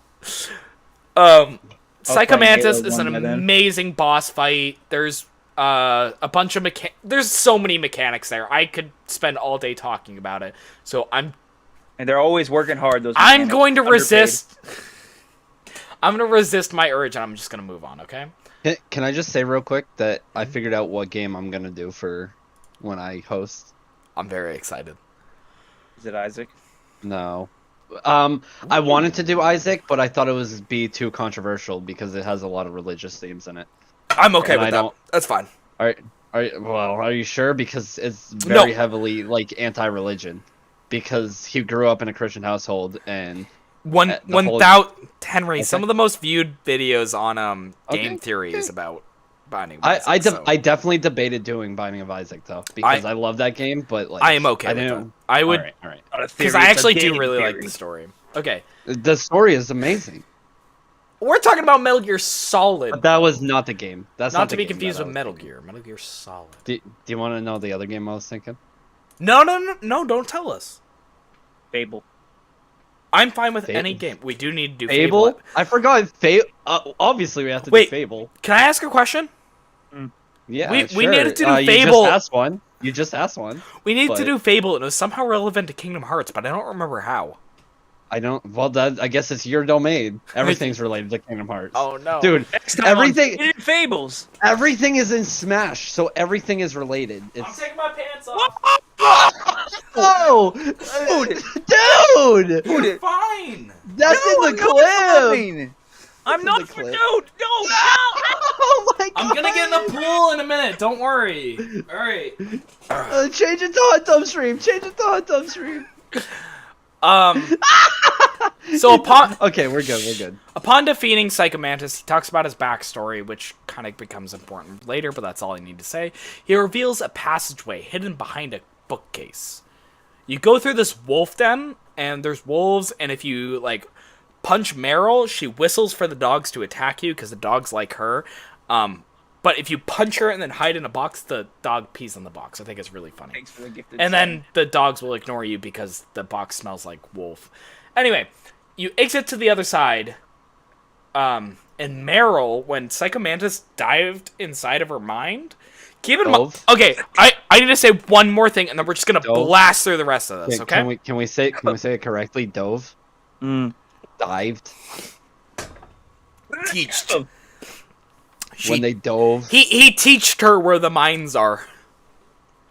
B: Psycho
C: playing
B: Mantis
C: Halo
B: is an
C: 1 by then.
B: amazing boss fight. There's a bunch of there's so many mechanics there. I could spend all day talking about it. So I'm
C: And they're always working hard. Those.
B: I'm
C: mechanics.
B: going to
C: Underpaid.
B: resist. I'm going to resist my urge, and I'm just going to move on, okay?
A: Can I just say real quick that I figured out what game I'm gonna do for when I host?
B: I'm very excited.
C: Is it Isaac?
A: No. I wanted to do Isaac, but I thought it was be too controversial because it has a lot of religious themes in it.
B: I'm okay
A: And
B: with
A: I
B: that.
A: don't-
B: That's fine.
A: Are you sure? Because it's very heavily like anti-religion. Because he grew up in a Christian household and the whole-
B: Henry,
A: Okay.
B: some of the most viewed videos on Game
A: Okay,
B: Theory is
A: okay.
B: about Binding of Isaac.
A: I definitely debated doing Binding of Isaac though because I love that game, but like
B: I am okay
A: I
B: with
A: didn't.
B: that. I would,
A: All right.
B: because I actually do really like the story. Okay,
A: The story is amazing.
B: we're talking about Metal Gear Solid.
A: But that was not the game. That's
B: Not
A: not
B: to
A: the
B: be
A: game
B: confused
A: that I
B: with
A: was
B: Metal
A: thinking.
B: Gear. Metal Gear Solid.
A: Do you want to know the other game I was thinking?
B: No, don't tell us.
C: Fable.
B: I'm fine with any game. We do need to do
A: Fable. I forgot Fable. Obviously, we have to do Fable.
B: Can I ask a question?
A: Yeah,
B: we needed to do Fable.
A: You just asked one. You just asked one.
B: We needed to do Fable, and it was somehow relevant to Kingdom Hearts, but I don't remember how.
A: I don't. Well, I guess it's your domain. Everything's related to Kingdom Hearts.
B: Oh no,
A: dude! Everything.
C: Fables.
A: Everything is in Smash, so everything is related.
B: I'm taking my pants off.
A: Oh, dude!
B: You're fine.
A: That's in the clip.
C: I'm not for dude. No.
A: Oh my god!
B: I'm gonna get in the pool in a minute. Don't worry. All right.
A: Change it to Hot Tub Stream. Change it to Hot Tub Stream.
B: So upon
A: okay, we're good.
B: Upon defeating Psychomantis, he talks about his backstory, which kind of becomes important later, but that's all I need to say. He reveals a passageway hidden behind a bookcase. You go through this wolf den, and there's wolves, and if you punch Meryl, she whistles for the dogs to attack you because the dogs like her. But if you punch her and then hide in a box, the dog pees in the box. I think it's really funny.
C: Thanks for the gifted
B: and then the dogs will ignore you because the box smells like wolf. Anyway, you exit to the other side. And Meryl, when Psychomantis dived inside of her mind, keep in mind. Okay, I need to say one more thing, and then we're just gonna blast through the rest of this. Okay?
A: Can we say it correctly? Dove. Dived.
B: Teached.
A: When they dove.
B: He teached her where the mines are.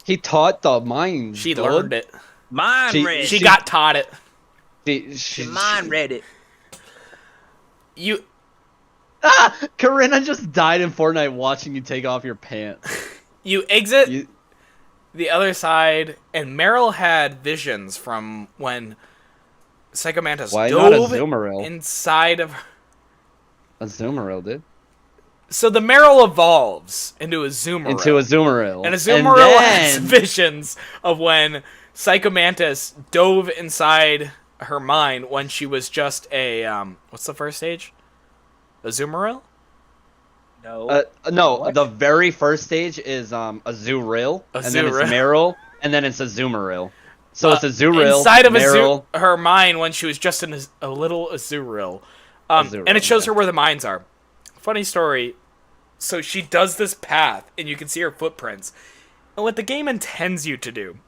A: He taught the mines.
B: She learned it. She got taught it.
C: She mind read it.
A: Corinna just died in Fortnite watching you take off your pants.
B: You exit the other side, and Meryl had visions from when Psychomantis dove inside of
A: a Zoomeril, dude.
B: So the Meryl evolves into a Zoomeril. And a Zoomeril has visions of when Psychomantis dove inside her mind when she was just a, what's the first stage? A Zoomeril?
C: No.
A: No, the very first stage is a Zooril, and then it's Meryl, and then it's a Zoomeril. So it's a Zooril,
B: inside of her mind when she was just in a little Azuril. And it shows her where the mines are. Funny story. So she does this path, and you can see her footprints. And what the game intends you to do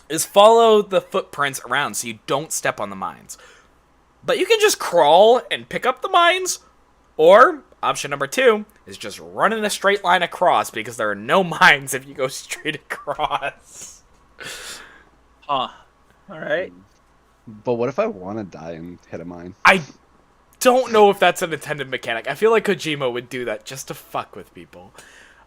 B: is follow the footprints around so you don't step on the mines. But you can just crawl and pick up the mines, or option number 2 is just run in a straight line across because there are no mines if you go straight across.
C: Alright.
A: But what if I want to die and hit a mine?
B: I don't know if that's an intended mechanic. I feel like Kojima would do that just to fuck with people.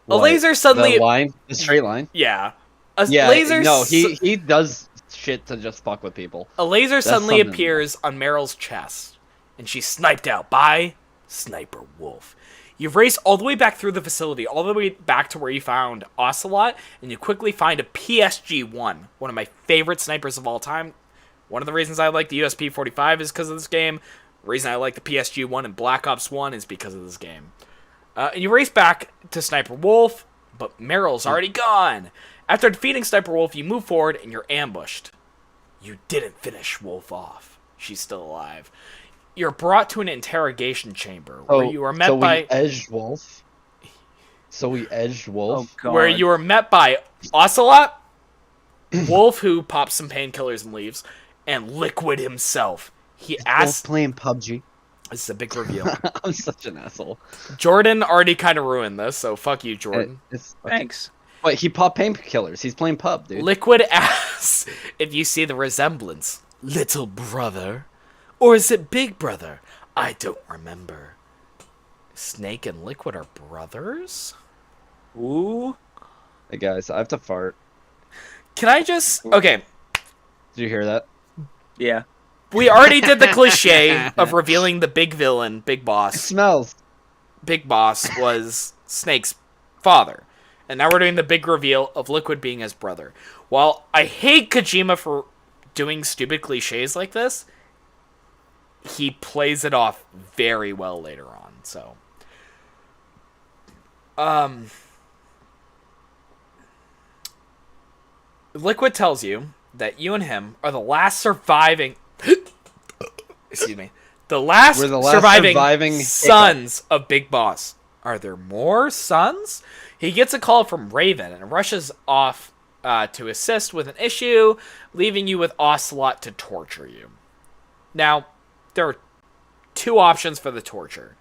A: What?
B: A laser suddenly...
A: The straight line?
B: Yeah.
A: Laser... No, he does shit to just fuck with people.
B: A laser suddenly appears on Meryl's chest, and she's sniped out by Sniper Wolf. You've raced all the way back through the facility, all the way back to where you found Ocelot, and you quickly find a PSG-1, one of my favorite snipers of all time. One of the reasons I like the USP-45 is because of this game. The reason I like the PSG-1 and Black Ops 1 is because of this game. And you race back to Sniper Wolf, but Meryl's already gone. After defeating Sniper Wolf, you move forward and you're ambushed. You didn't finish Wolf off. She's still alive. You're brought to an interrogation chamber where you are met by...
A: edged Wolf? So we edged Wolf?
C: Oh, God.
B: Where you are met by Ocelot, Wolf, who pops some painkillers and leaves, and Liquid himself. He asks...
A: playing PUBG.
B: This is a big reveal.
A: I'm such an asshole.
B: Jordan already kind of ruined this, so fuck you, Jordan.
C: Thanks.
A: Wait, he popped painkillers. He's playing pub, dude.
B: Liquid asks if you see the resemblance. Little brother? Or is it big brother? I don't remember. Snake and Liquid are brothers?
C: Ooh.
A: Hey, guys, I have to fart.
B: Can I just... Okay.
A: Did you hear that?
C: Yeah.
B: We already did the cliche of revealing the big villain, Big Boss.
A: It smells.
B: Big Boss was Snake's father. And now we're doing the big reveal of Liquid being his brother. While I hate Kojima for doing stupid cliches like this, he plays it off very well later on, so... Liquid tells you that you and him are the last surviving... excuse me. The last, surviving sons of Big Boss. Are there more sons? He gets a call from Raven and rushes off to assist with an issue, leaving you with Ocelot to torture you. Now, there are two options for the torture.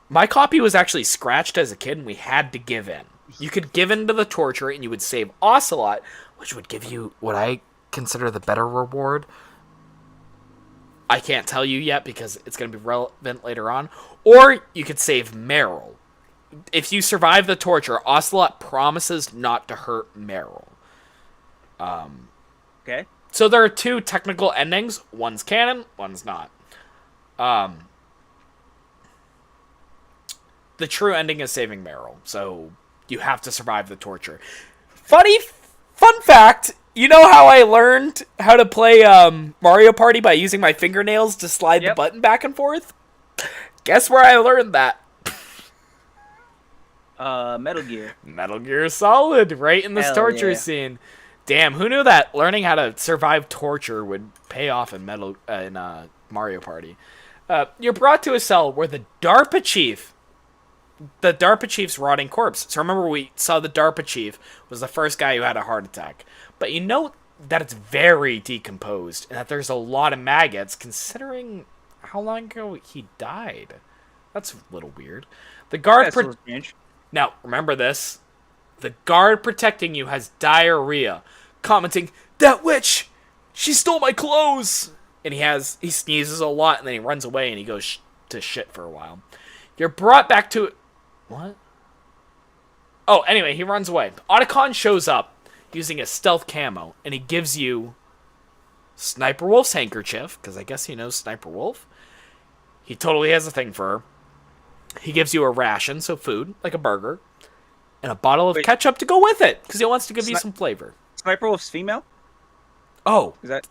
B: My copy was actually scratched as a kid, and we had to give in. You could give in to the torture, and you would save Ocelot, which would give you what I consider the better reward. I can't tell you yet because it's going to be relevant later on. Or you could save Meryl. If you survive the torture, Ocelot promises not to hurt Meryl.
C: Okay.
B: So there are two technical endings. One's canon, one's not. The true ending is saving Meryl, so you have to survive the torture. Fun fact, you know how I learned how to play Mario Party by using my fingernails to slide the button back and forth? Guess where I learned that?
C: Metal Gear.
B: Metal Gear Solid, right in this torture scene. Damn, who knew that learning how to survive torture would pay off in Mario Party? You're brought to a cell where the DARPA chief's rotting corpse. So remember, we saw the DARPA chief was the first guy who had a heart attack. But you know that it's very decomposed and that there's a lot of maggots, considering how long ago he died. That's a little weird. The guard... Now, remember this. The guard protecting you has diarrhea, commenting, "That witch! She stole my clothes!" And he sneezes a lot, and then he runs away, and he goes to shit for a while. You're brought back to... What? Oh, anyway, he runs away. Otacon shows up using a stealth camo, and he gives you Sniper Wolf's handkerchief, because I guess he knows Sniper Wolf. He totally has a thing for her. He gives you a ration, so food, like a burger, and a bottle of ketchup to go with it, because he wants to give you some flavor.
C: Sniper Wolf's female?
B: Oh.
C: Is that...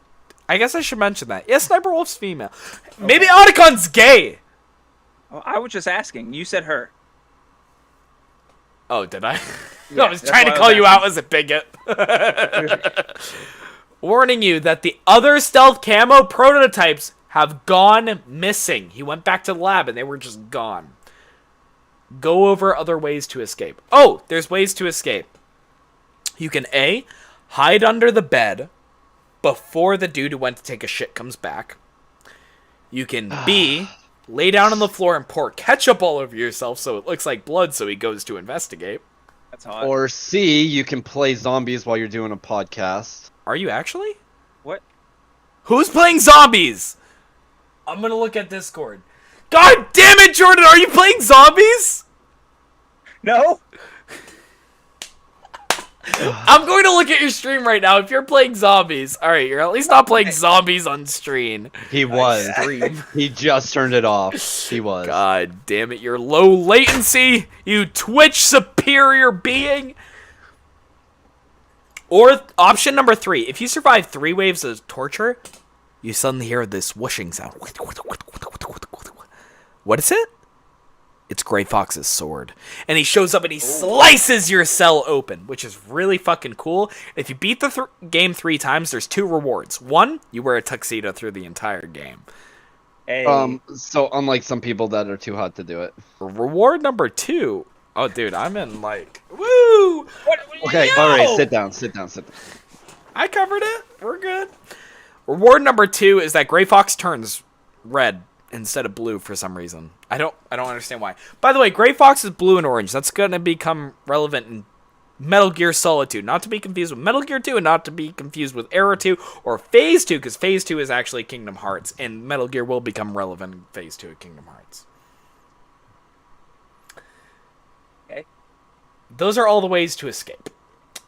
B: I guess I should mention that. Yes, Sniper Wolf's female. Okay. Maybe Otacon's gay!
C: Oh, I was just asking. You said her.
B: Oh, did I? Yeah, I was trying to call you out as a bigot. Warning you that the other stealth camo prototypes have gone missing. He went back to the lab and they were just gone. Go over other ways to escape. Oh, there's ways to escape. You can A, hide under the bed before the dude who went to take a shit comes back. You can B, lay down on the floor and pour ketchup all over yourself so it looks like blood, so he goes to investigate.
C: That's hot.
A: Or C, you can play zombies while you're doing a podcast.
B: Are you actually?
C: What?
B: Who's playing zombies? I'm gonna look at Discord. God damn it, Jordan! Are you playing zombies?
C: No.
B: I'm going to look at your stream right now. If you're playing zombies, all right, you're at least not playing zombies on stream.
A: He was. He just turned it off. He was.
B: God damn it! You're low latency. You Twitch superior being. Or option number 3: if you survive 3 waves of torture, you suddenly hear this whooshing sound. What is it? It's Gray Fox's sword. And he shows up and he slices your cell open, which is really fucking cool. If you beat the game 3 times, there's 2 rewards. 1, you wear a tuxedo through the entire game.
C: Hey.
A: So unlike some people that are too hot to do it.
B: Reward number 2. Oh, dude, I'm in like, woo!
A: Okay, alright, sit down.
B: I covered it. We're good. Reward number 2 is that Gray Fox turns red instead of blue for some reason. I don't understand why. By the way, Gray Fox is blue and orange. That's going to become relevant in Metal Gear Solid 2. Not to be confused with Metal Gear 2 and not to be confused with Arrow 2 or Phase 2, because Phase 2 is actually Kingdom Hearts, and Metal Gear will become relevant in Phase 2 of Kingdom Hearts.
C: Okay.
B: Those are all the ways to escape.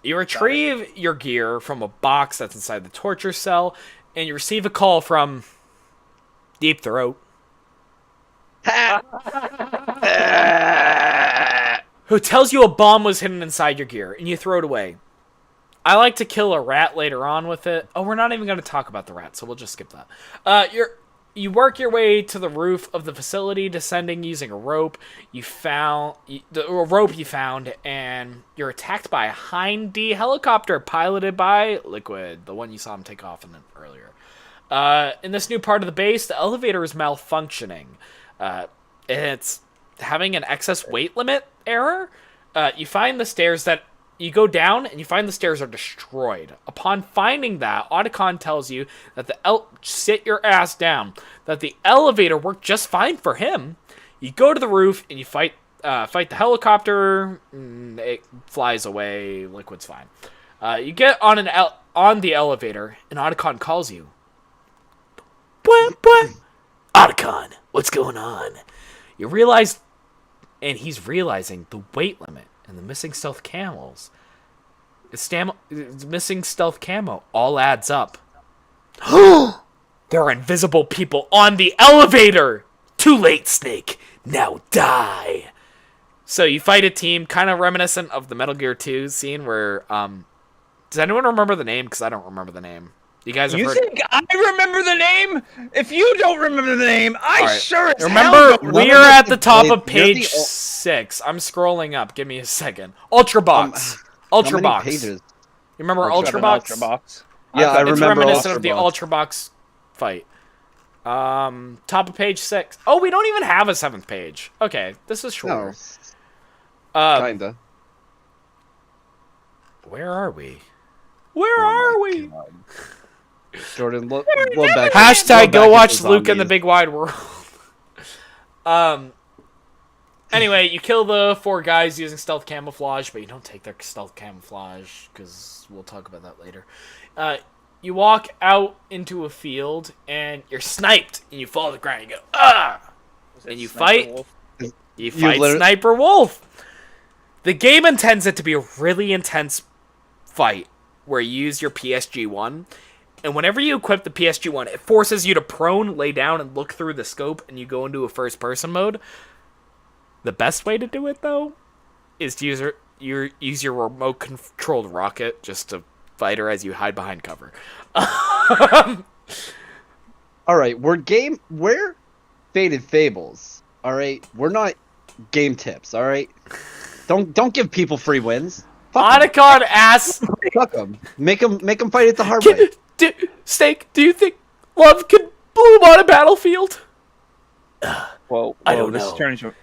B: You retrieve your gear from a box that's inside the torture cell, and you receive a call from Deep Throat. Who tells you a bomb was hidden inside your gear, and you throw it away. I like to kill a rat later on with it. Oh, we're not even going to talk about the rat, so we'll just skip that. You work your way to the roof of the facility, descending using a rope. You found, and you're attacked by a Hind D helicopter piloted by Liquid, the one you saw him take off in earlier. In this new part of the base, the elevator is malfunctioning. And it's having an excess weight limit error. You find the stairs that... You go down, and you find the stairs are destroyed. Upon finding that, Otacon tells you that sit your ass down. That the elevator worked just fine for him. You go to the roof, and you fight the helicopter. It flies away. Liquid's fine. You get on the elevator, and Otacon calls you. Otacon, what's going on? You realize, and he's realizing the weight limit and the missing stealth camels. It's missing stealth camo. All adds up. There are invisible people on the elevator! Too late, Snake. Now die. So you fight a team kind of reminiscent of the Metal Gear 2 scene where... does anyone remember the name? Because I don't remember the name. You guys have heard...
C: think I remember the name? If you don't remember the name, sure as
B: remember,
C: hell don't
B: we are at the top of page 6. I'm scrolling up. Give me a second. Ultrabox. Ultrabox.
A: Pages?
B: You remember Ultrabox?
C: Ultrabox.
A: Yeah, I
B: It's
A: remember
B: reminiscent of the
A: Ultrabox.
B: Ultrabox fight. Top of page 6. Oh, we don't even have a 7th page. Okay, this is shorter.
A: No. Kinda.
B: Where are we? Where are we?
A: God. Jordan, look back.
B: Hashtag go watch Luke in the Big Wide World. Anyway, you kill the 4 guys using stealth camouflage, but you don't take their stealth camouflage, because we'll talk about that later. You walk out into a field, and you're sniped, and you fall to the ground, and you go, ah! And you fight.
C: Wolf?
B: You fight Sniper Wolf. The game intends it to be a really intense fight, where you use your PSG-1, and whenever you equip the PSG-1, it forces you to prone, lay down, and look through the scope, and you go into a first-person mode. The best way to do it, though, is to use your remote-controlled rocket just to fight her as you hide behind cover.
A: Alright, we're Faded Fables, alright? We're not game tips, alright? Don't give people free wins.
B: Otacon asks...
A: Fuck them. Make them fight it the hard way.
B: Snake, do you think love can bloom on a battlefield?
C: Whoa,
B: I don't
C: this
B: know.
C: is turning to...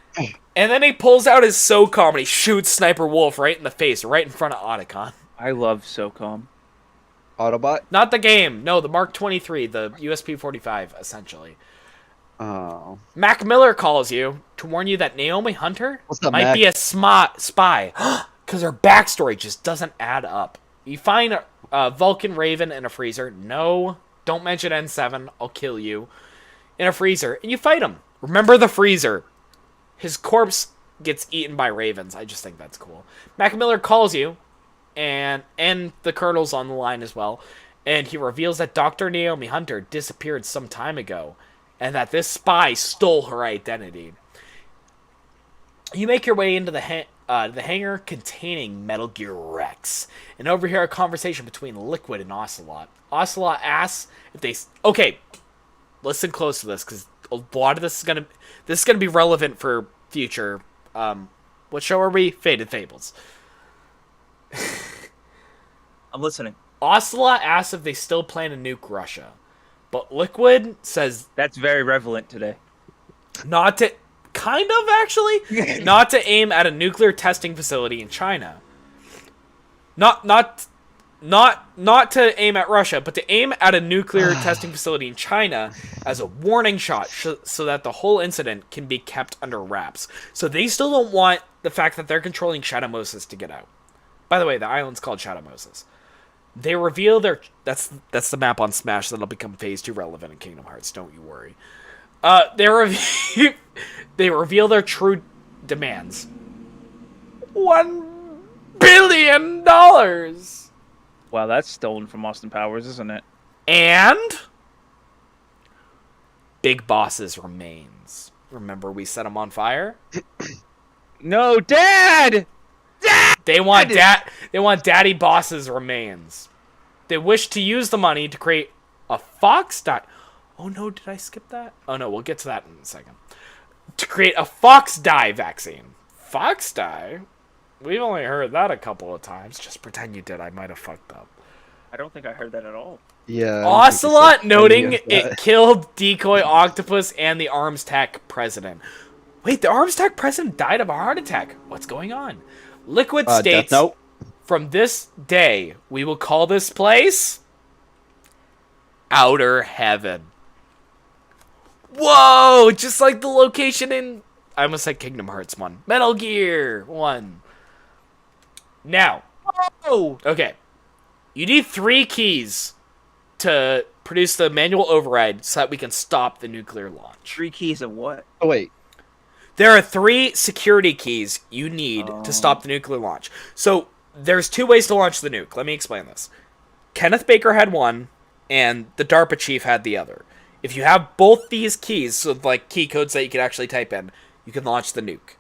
B: And then he pulls out his SOCOM and he shoots Sniper Wolf right in the face, right in front of Otacon.
C: I love SOCOM.
A: Autobot?
B: Not the game. No, the Mark 23, the USP-45, essentially.
A: Oh.
B: Mac Miller calls you to warn you that Naomi Hunter
A: What's up,
B: might
A: Mac?
B: be a spy. Because her backstory just doesn't add up. You find a Vulcan Raven in a freezer. No, don't mention N7. I'll kill you. In a freezer. And you fight him. Remember the freezer. His corpse gets eaten by ravens. I just think that's cool. Mac Miller calls you, and the Colonel's on the line as well, and he reveals that Dr. Naomi Hunter disappeared some time ago, and that this spy stole her identity. You make your way into the hangar containing Metal Gear Rex, and overhear a conversation between Liquid and Ocelot. Ocelot asks if they... Okay, listen close to this, because a lot of this is gonna be relevant for future. What show are we? Faded Fables.
C: I'm listening.
B: Ocelot asks if they still plan to nuke Russia, but Liquid says
C: That's very relevant today.
B: not to. Kind of, actually, not to aim at a nuclear testing facility in China. Not to aim at Russia, but to aim at a nuclear testing facility in China as a warning shot so that the whole incident can be kept under wraps. So they still don't want the fact that they're controlling Shadow Moses to get out. By the way, the island's called Shadow Moses. They reveal their... That's the map on Smash that'll become Phase 2 relevant in Kingdom Hearts, don't you worry. They reveal their true demands. $1 billion!
C: Wow, that's stolen from Austin Powers, isn't it?
B: And Big Boss's remains. Remember we set him on fire?
C: No, Dad! Dad!
B: They want Daddy Boss's remains. They wish to use the money to create a fox dye. Oh no, did I skip that? Oh no, we'll get to that in a second. To create a fox dye vaccine. Fox dye? We've only heard that a couple of times. Just pretend you did. I might have fucked up.
C: I don't think I heard that at all.
A: Yeah.
B: Ocelot noting it killed Decoy Octopus and the Arms Tech president. Wait, the Arms Tech president died of a heart attack. What's going on? Liquid states, from this day, we will call this place Outer Heaven. Whoa! Just like the location in... I almost said Kingdom Hearts 1. Metal Gear 1. Now. Oh! Okay. You need 3 keys to produce the manual override so that we can stop the nuclear launch.
C: 3 keys of what?
A: Oh, wait.
B: There are 3 security keys you need to stop the nuclear launch. So, there's 2 ways to launch the nuke. Let me explain this. Kenneth Baker had one, and the DARPA chief had the other. If you have both these keys, so like key codes that you can actually type in, you can launch the nuke.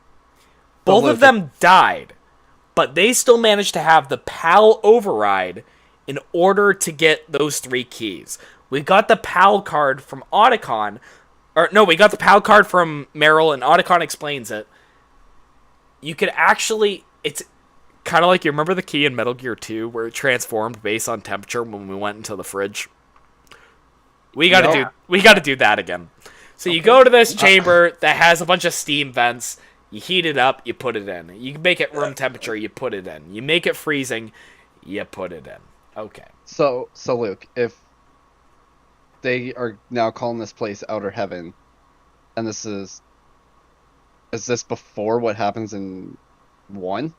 B: Both of them died, but they still managed to have the PAL override in order to get those 3 keys. We got the PAL card from Otacon, or no, we got the PAL card from Meryl, and Otacon explains it. You could actually, it's kind of like, you remember the key in Metal Gear 2 where it transformed based on temperature when we went into the fridge? We gotta do that again. So you go to this chamber that has a bunch of steam vents. You heat it up, you put it in. You make it room temperature, you put it in. You make it freezing, you put it in. Okay.
A: So Luke, if they are now calling this place Outer Heaven, and this is this before what happens in 1?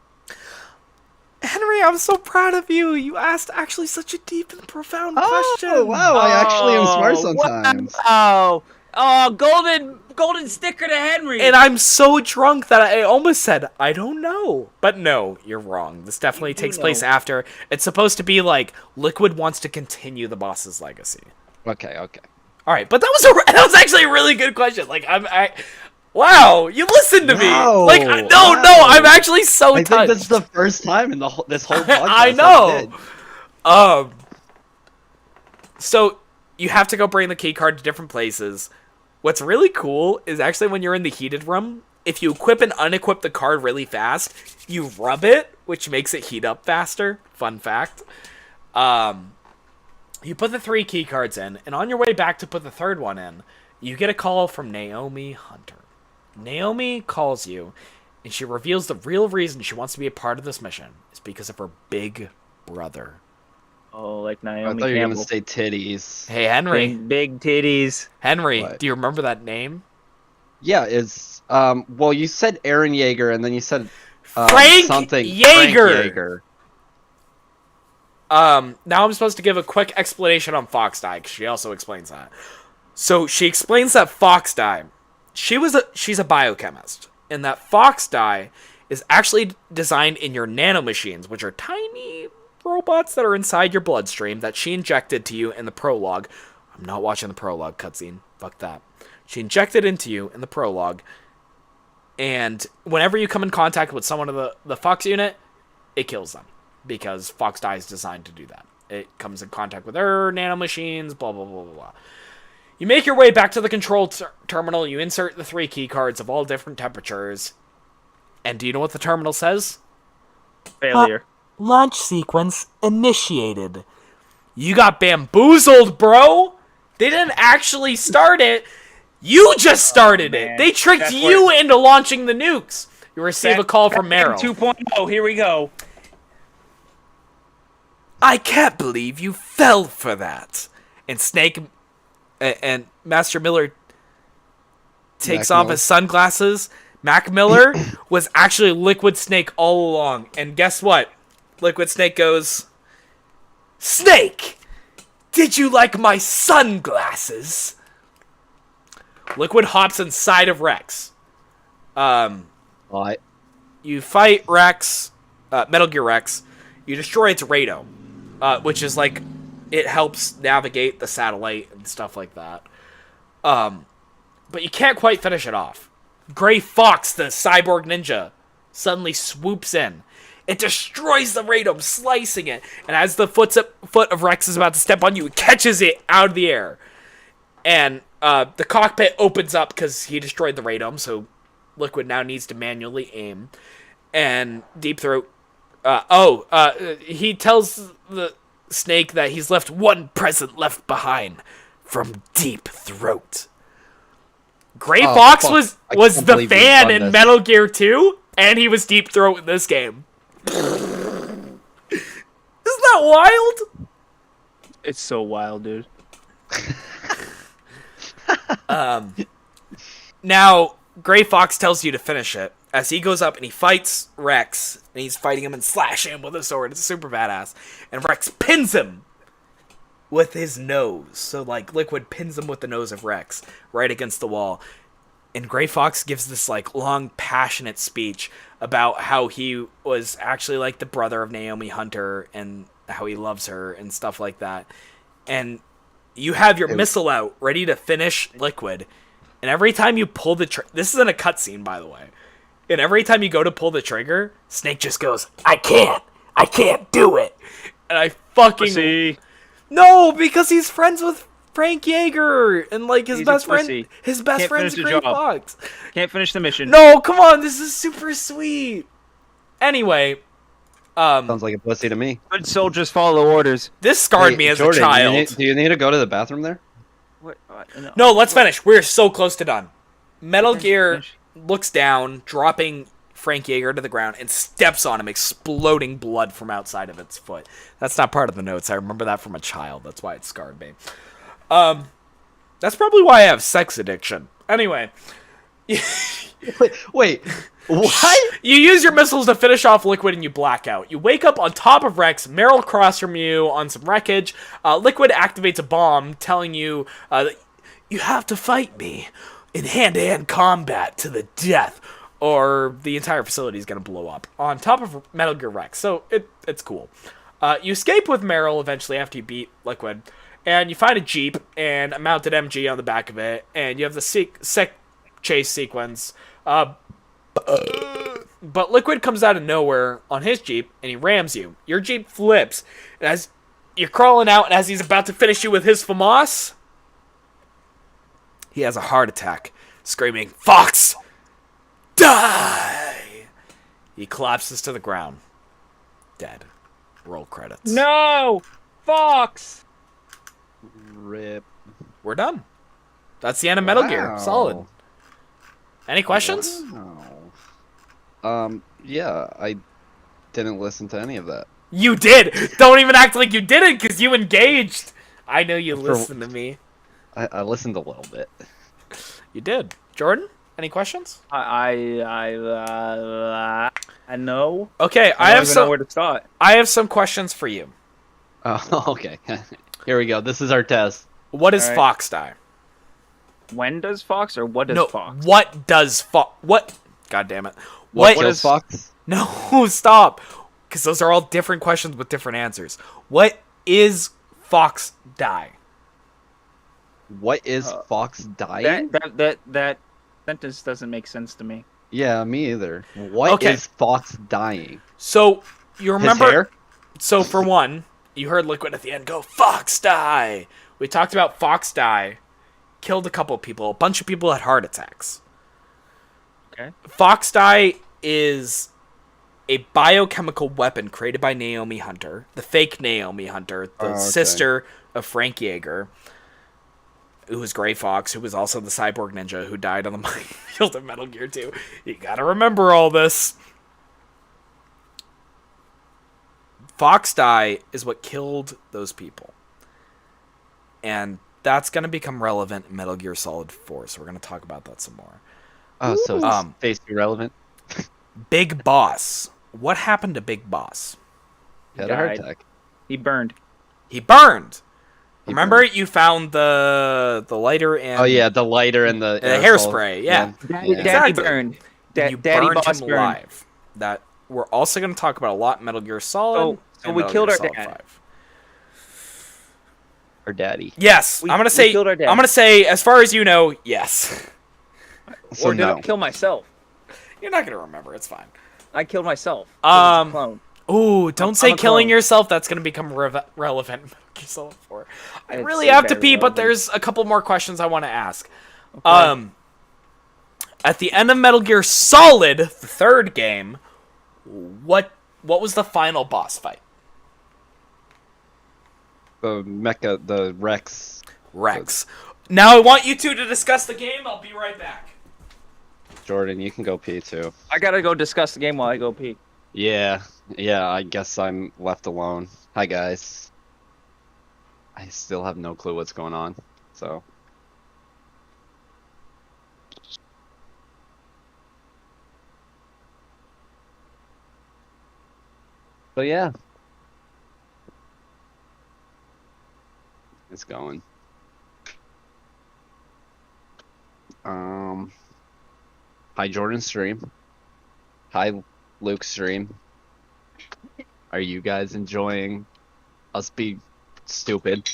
B: Henry, I'm so proud of you. You asked actually such a deep and profound question.
A: Oh, wow. I actually am smart sometimes.
C: Wow. Oh, golden sticker to Henry.
B: And I'm so drunk that I almost said, I don't know. But no, you're wrong. This definitely takes place after. It's supposed to be like Liquid wants to continue the boss's legacy.
A: Okay.
B: All right, but that was actually a really good question. Like, wow, you listened to me. Like, no, I'm actually so touched.
A: I think that's the first time in this whole podcast.
B: I know. So you have to go bring the key card to different places. What's really cool is actually when you're in the heated room, if you equip and unequip the card really fast, you rub it, which makes it heat up faster. Fun fact. You put the 3 key cards in, and on your way back to put the 3rd one in, you get a call from Naomi Hunter. Naomi calls you, and she reveals the real reason she wants to be a part of this mission is because of her big brother.
C: Oh, like Naomi
A: I thought you were
C: Campbell.
A: going to say titties.
B: Hey, Henry.
C: Big titties.
B: Henry,
A: What?
B: do you remember that name?
A: Yeah, it's well, you said Aaron Yeager, and then you said
B: Frank
A: something
B: Yeager.
A: Frank
B: Yeager. Now I'm supposed to give a quick explanation on Foxdie, because she also explains that. So she explains that Foxdie, she's a biochemist, and that Foxdie is actually designed in your nanomachines, which are tiny robots that are inside your bloodstream that she injected to you in the prologue. I'm not watching the prologue cutscene. Fuck that. She injected into you in the prologue, and whenever you come in contact with someone of the Fox unit, it kills them, because Foxdie is designed to do that. It comes in contact with her nanomachines, blah, blah, blah, blah, blah. You make your way back to the control terminal, you insert the 3 key cards of all different temperatures, and do you know what the terminal says?
C: Failure.
B: Launch sequence initiated. You got bamboozled, bro! They didn't actually start it. You just started it. They tricked you into launching the nukes. You receive a call from Meryl.
C: 2.0, here we go.
B: I can't believe you fell for that. And Snake and Master Miller takes off his sunglasses. Mac Miller was actually Liquid Snake all along. And guess what? Liquid Snake goes, Snake, did you like my sunglasses? Liquid hops inside of Rex.
A: What?
B: You fight Rex, Metal Gear Rex. You destroy its radome, which is like, it helps navigate the satellite and stuff like that. But you can't quite finish it off. Gray Fox, the cyborg ninja, suddenly swoops in. It destroys the radome, slicing it. And as the foot of Rex is about to step on you, it catches it out of the air. And the cockpit opens up because he destroyed the radome, so Liquid now needs to manually aim. And Deep Throat... he tells the Snake that he's left one present left behind from Deep Throat. Gray Fox
A: fuck.
B: was
A: I
B: was
A: can't
B: the
A: believe we've
B: fan
A: done
B: in
A: this.
B: Metal Gear 2, and he was Deep Throat in this game. Isn't that wild?
C: It's so wild, dude.
B: Now, Gray Fox tells you to finish it as he goes up and he fights Rex, and he's fighting him and slashing him with a sword. It's super badass. And Rex pins him with his nose. So, like, Liquid pins him with the nose of Rex right against the wall. And Gray Fox gives this, like, long, passionate speech about how he was actually, like, the brother of Naomi Hunter and how he loves her and stuff like that. And you have your missile out, ready to finish Liquid. And every time you pull the trigger... This isn't a cutscene, by the way. And every time you go to pull the trigger, Snake just goes, I can't do it. And I fucking...
C: Pussy.
B: No, because he's friends with Frank Yeager. And, like, his
C: He's a
B: best friend...
C: pussy.
B: His best
C: Can't
B: friend's
C: finish the
B: Gray
C: job.
B: Fox.
C: Can't finish the mission.
B: No, come on, this is super sweet. Anyway,
A: Sounds like a pussy to me.
C: Good soldiers follow orders.
B: this scarred
A: Hey,
B: me as
A: Jordan,
B: a child.
A: Do you need to go to the bathroom there?
C: What?
B: No, let's finish. We're so close to done. Metal
C: Finish,
B: Gear
C: finish.
B: looks down, dropping Frank Yeager to the ground, and steps on him, exploding blood from outside of its foot. That's not part of the notes. I remember that from a child. That's why it scarred me. That's probably why I have sex addiction. Anyway.
A: Wait, what?
B: You use your missiles to finish off Liquid and you black out. You wake up on top of Rex, Meryl across from you on some wreckage. Liquid activates a bomb telling you that you have to fight me in hand-to-hand combat to the death, or the entire facility is going to blow up on top of Metal Gear Rex. So it's cool. You escape with Meryl eventually after you beat Liquid, and you find a Jeep and a mounted MG on the back of it, and you have the sick chase sequence. But Liquid comes out of nowhere on his Jeep, and he rams you. Your Jeep flips, and as you're crawling out, and as he's about to finish you with his FAMAS, he has a heart attack, screaming, Fox! Die! He collapses to the ground. Dead. Roll credits.
C: No! Fox!
A: Rip.
B: We're done. That's the end of Metal Gear.
A: Wow.
B: Solid. Any questions?
A: Wow. Yeah, I didn't listen to any of that.
B: You did! Don't even act like you didn't, because you engaged! I know you listened to me.
A: I listened a little bit.
B: You did. Jordan, any questions?
C: I know.
B: Okay,
C: I don't even know where to start.
B: I have some questions for you.
A: Oh, okay. Here we go. This is our test.
B: What does
C: All right.
B: Fox die?
C: When does Fox or what does
B: No,
C: Fox?
B: what does Fox... What? God damn it.
A: What
B: What
A: kills
B: is...
A: Fox?
B: No, stop. Because those are all different questions with different answers. What is Fox die?
A: What is Fox dying?
C: That sentence doesn't make sense to me.
A: Yeah, me either. What is Fox dying?
B: So, you remember...
A: His hair?
B: So, for one, you heard Liquid at the end go, Fox die! We talked about Fox die. Killed a couple people. A bunch of people had heart attacks.
C: Okay.
B: Fox die is a biochemical weapon created by Naomi Hunter, the fake Naomi Hunter, the sister of Frank Yeager, who was Gray Fox, who was also the cyborg ninja who died on the minefield of Metal Gear 2. You gotta remember all this. Fox die is what killed those people. And that's gonna become relevant in Metal Gear Solid 4, so we're gonna talk about that some more.
A: Oh, so it's basically irrelevant.
B: Big Boss. What happened to Big Boss?
A: He had a heart attack.
C: He burned.
B: He burned. Remember, you found the lighter and...
A: Oh, yeah, the lighter and the
B: hairspray, yeah.
C: Daddy
B: Exactly.
C: burned.
B: You
C: Daddy
B: burned
C: Boss
B: him
C: burned.
B: alive. That we're also going to talk about a lot in Metal Gear Solid.
C: So
B: and
C: we
B: Metal
C: killed
B: Gear
C: our
B: Solid
C: dad.
B: 5.
A: Or daddy.
B: Yes,
C: We
B: I'm gonna say.
C: killed our dad.
B: I'm gonna say, as far as you know, yes.
A: So
C: Or did
A: no.
C: I kill myself?
B: You're not gonna remember. It's fine.
C: I killed myself. 'Cause it's a clone.
B: Ooh, don't
C: I'm
B: say
C: a
B: killing
C: clone.
B: yourself. That's gonna become relevant. in Metal Gear Solid 4. I
C: It's
B: really have to
C: very
B: pee, but
C: relevant.
B: there's a couple more questions I want to ask. At the end of Metal Gear Solid, the third game, what was the final boss fight?
A: the Rex.
B: Rex. Now I want you two to discuss the game. I'll be right back.
A: Jordan, you can go pee too.
C: I gotta go discuss the game while I go pee.
A: Yeah, I guess I'm left alone. Hi guys. I still have no clue what's going on, so. But yeah. It's going. Hi Jordan stream. Hi Luke stream. Are you guys enjoying us be stupid?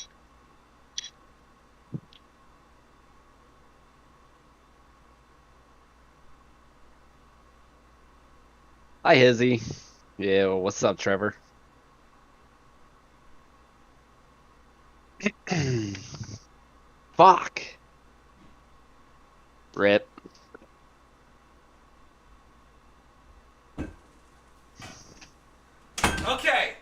A: Hi Hizzy. Yeah, well, what's up, Trevor? Fuck. Rip.
B: Okay,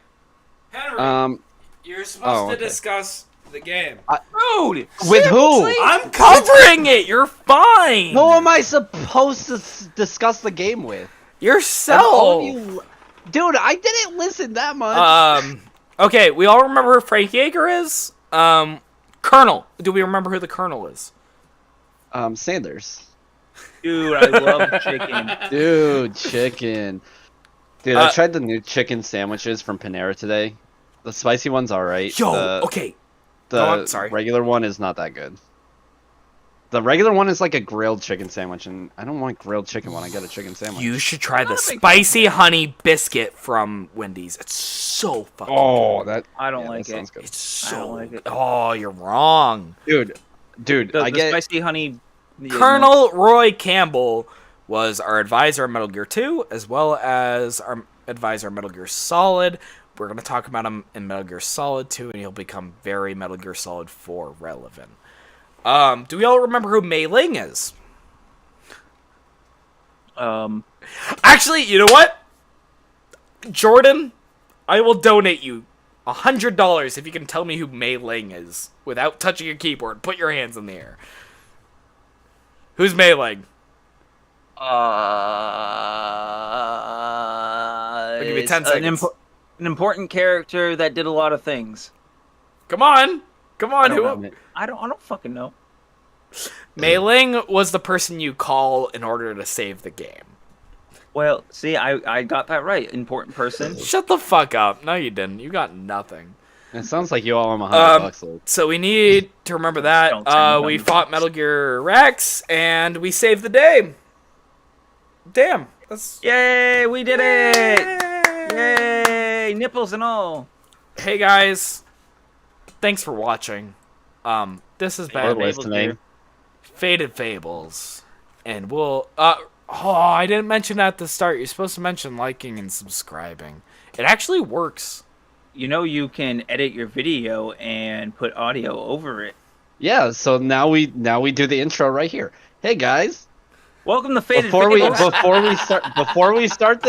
B: Henry. You're supposed to discuss the game.
C: Dude,
A: With who?
B: I'm covering it. You're fine.
A: Who am I supposed to discuss the game with?
B: Yourself.
A: Dude, I didn't listen that much.
B: Okay, we all remember who Frank Yeager is. Colonel. Do we remember who the Colonel is?
A: Sanders.
C: Dude, I love chicken.
A: Dude, chicken. Dude, I tried the new chicken sandwiches from Panera today. The spicy one's alright.
B: Okay.
A: The regular one is not that good. The regular one is like a grilled chicken sandwich, and I don't want grilled chicken when I get a chicken sandwich.
B: You should try the spicy honey biscuit from Wendy's. It's so fucking good.
C: I don't like
A: that sounds
C: it.
A: good.
B: It's so...
C: I don't like it.
B: Oh, you're wrong.
A: Dude,
C: The spicy honey.
B: Colonel Roy Campbell was our advisor on Metal Gear 2, as well as our advisor on Metal Gear Solid. We're going to talk about him in Metal Gear Solid 2, and he'll become very Metal Gear Solid 4 relevant. Do we all remember who Mei Ling is? Actually, you know what? Jordan, I will donate you $100 if you can tell me who Mei Ling is without touching a keyboard. Put your hands in the air. Who's Mei Ling? I'll give you 10 seconds.
C: An important character that did a lot of things.
B: Come on.
C: I don't fucking know.
B: Mei Ling was the person you call in order to save the game.
C: Well, see, I got that right. Important person.
B: Shut the fuck up. No, you didn't. You got nothing.
A: It sounds like you all owe him $100 old.
B: So we need to remember that. We fought Metal Gear Rex, and we saved the day. Damn.
C: Yay, we did it! Yay, nipples and all.
B: Hey, guys. Thanks for watching. This has been Faded Fables. And we'll... I didn't mention at the start. You're supposed to mention liking and subscribing. It actually works.
C: You know you can edit your video and put audio over it.
A: Yeah, so now we do the intro right here. Hey guys,
C: welcome to Faded
A: before
C: Fables.
A: before we start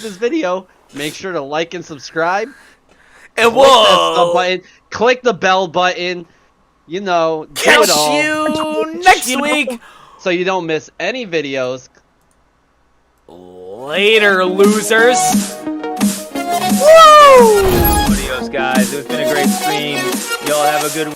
A: this video, make sure to like and subscribe.
B: And
A: click the bell button. You know,
B: catch you next week,
A: so you don't miss any videos.
B: Later, losers.
C: Woo! Adios, guys. It's been a great stream. Y'all have a good one.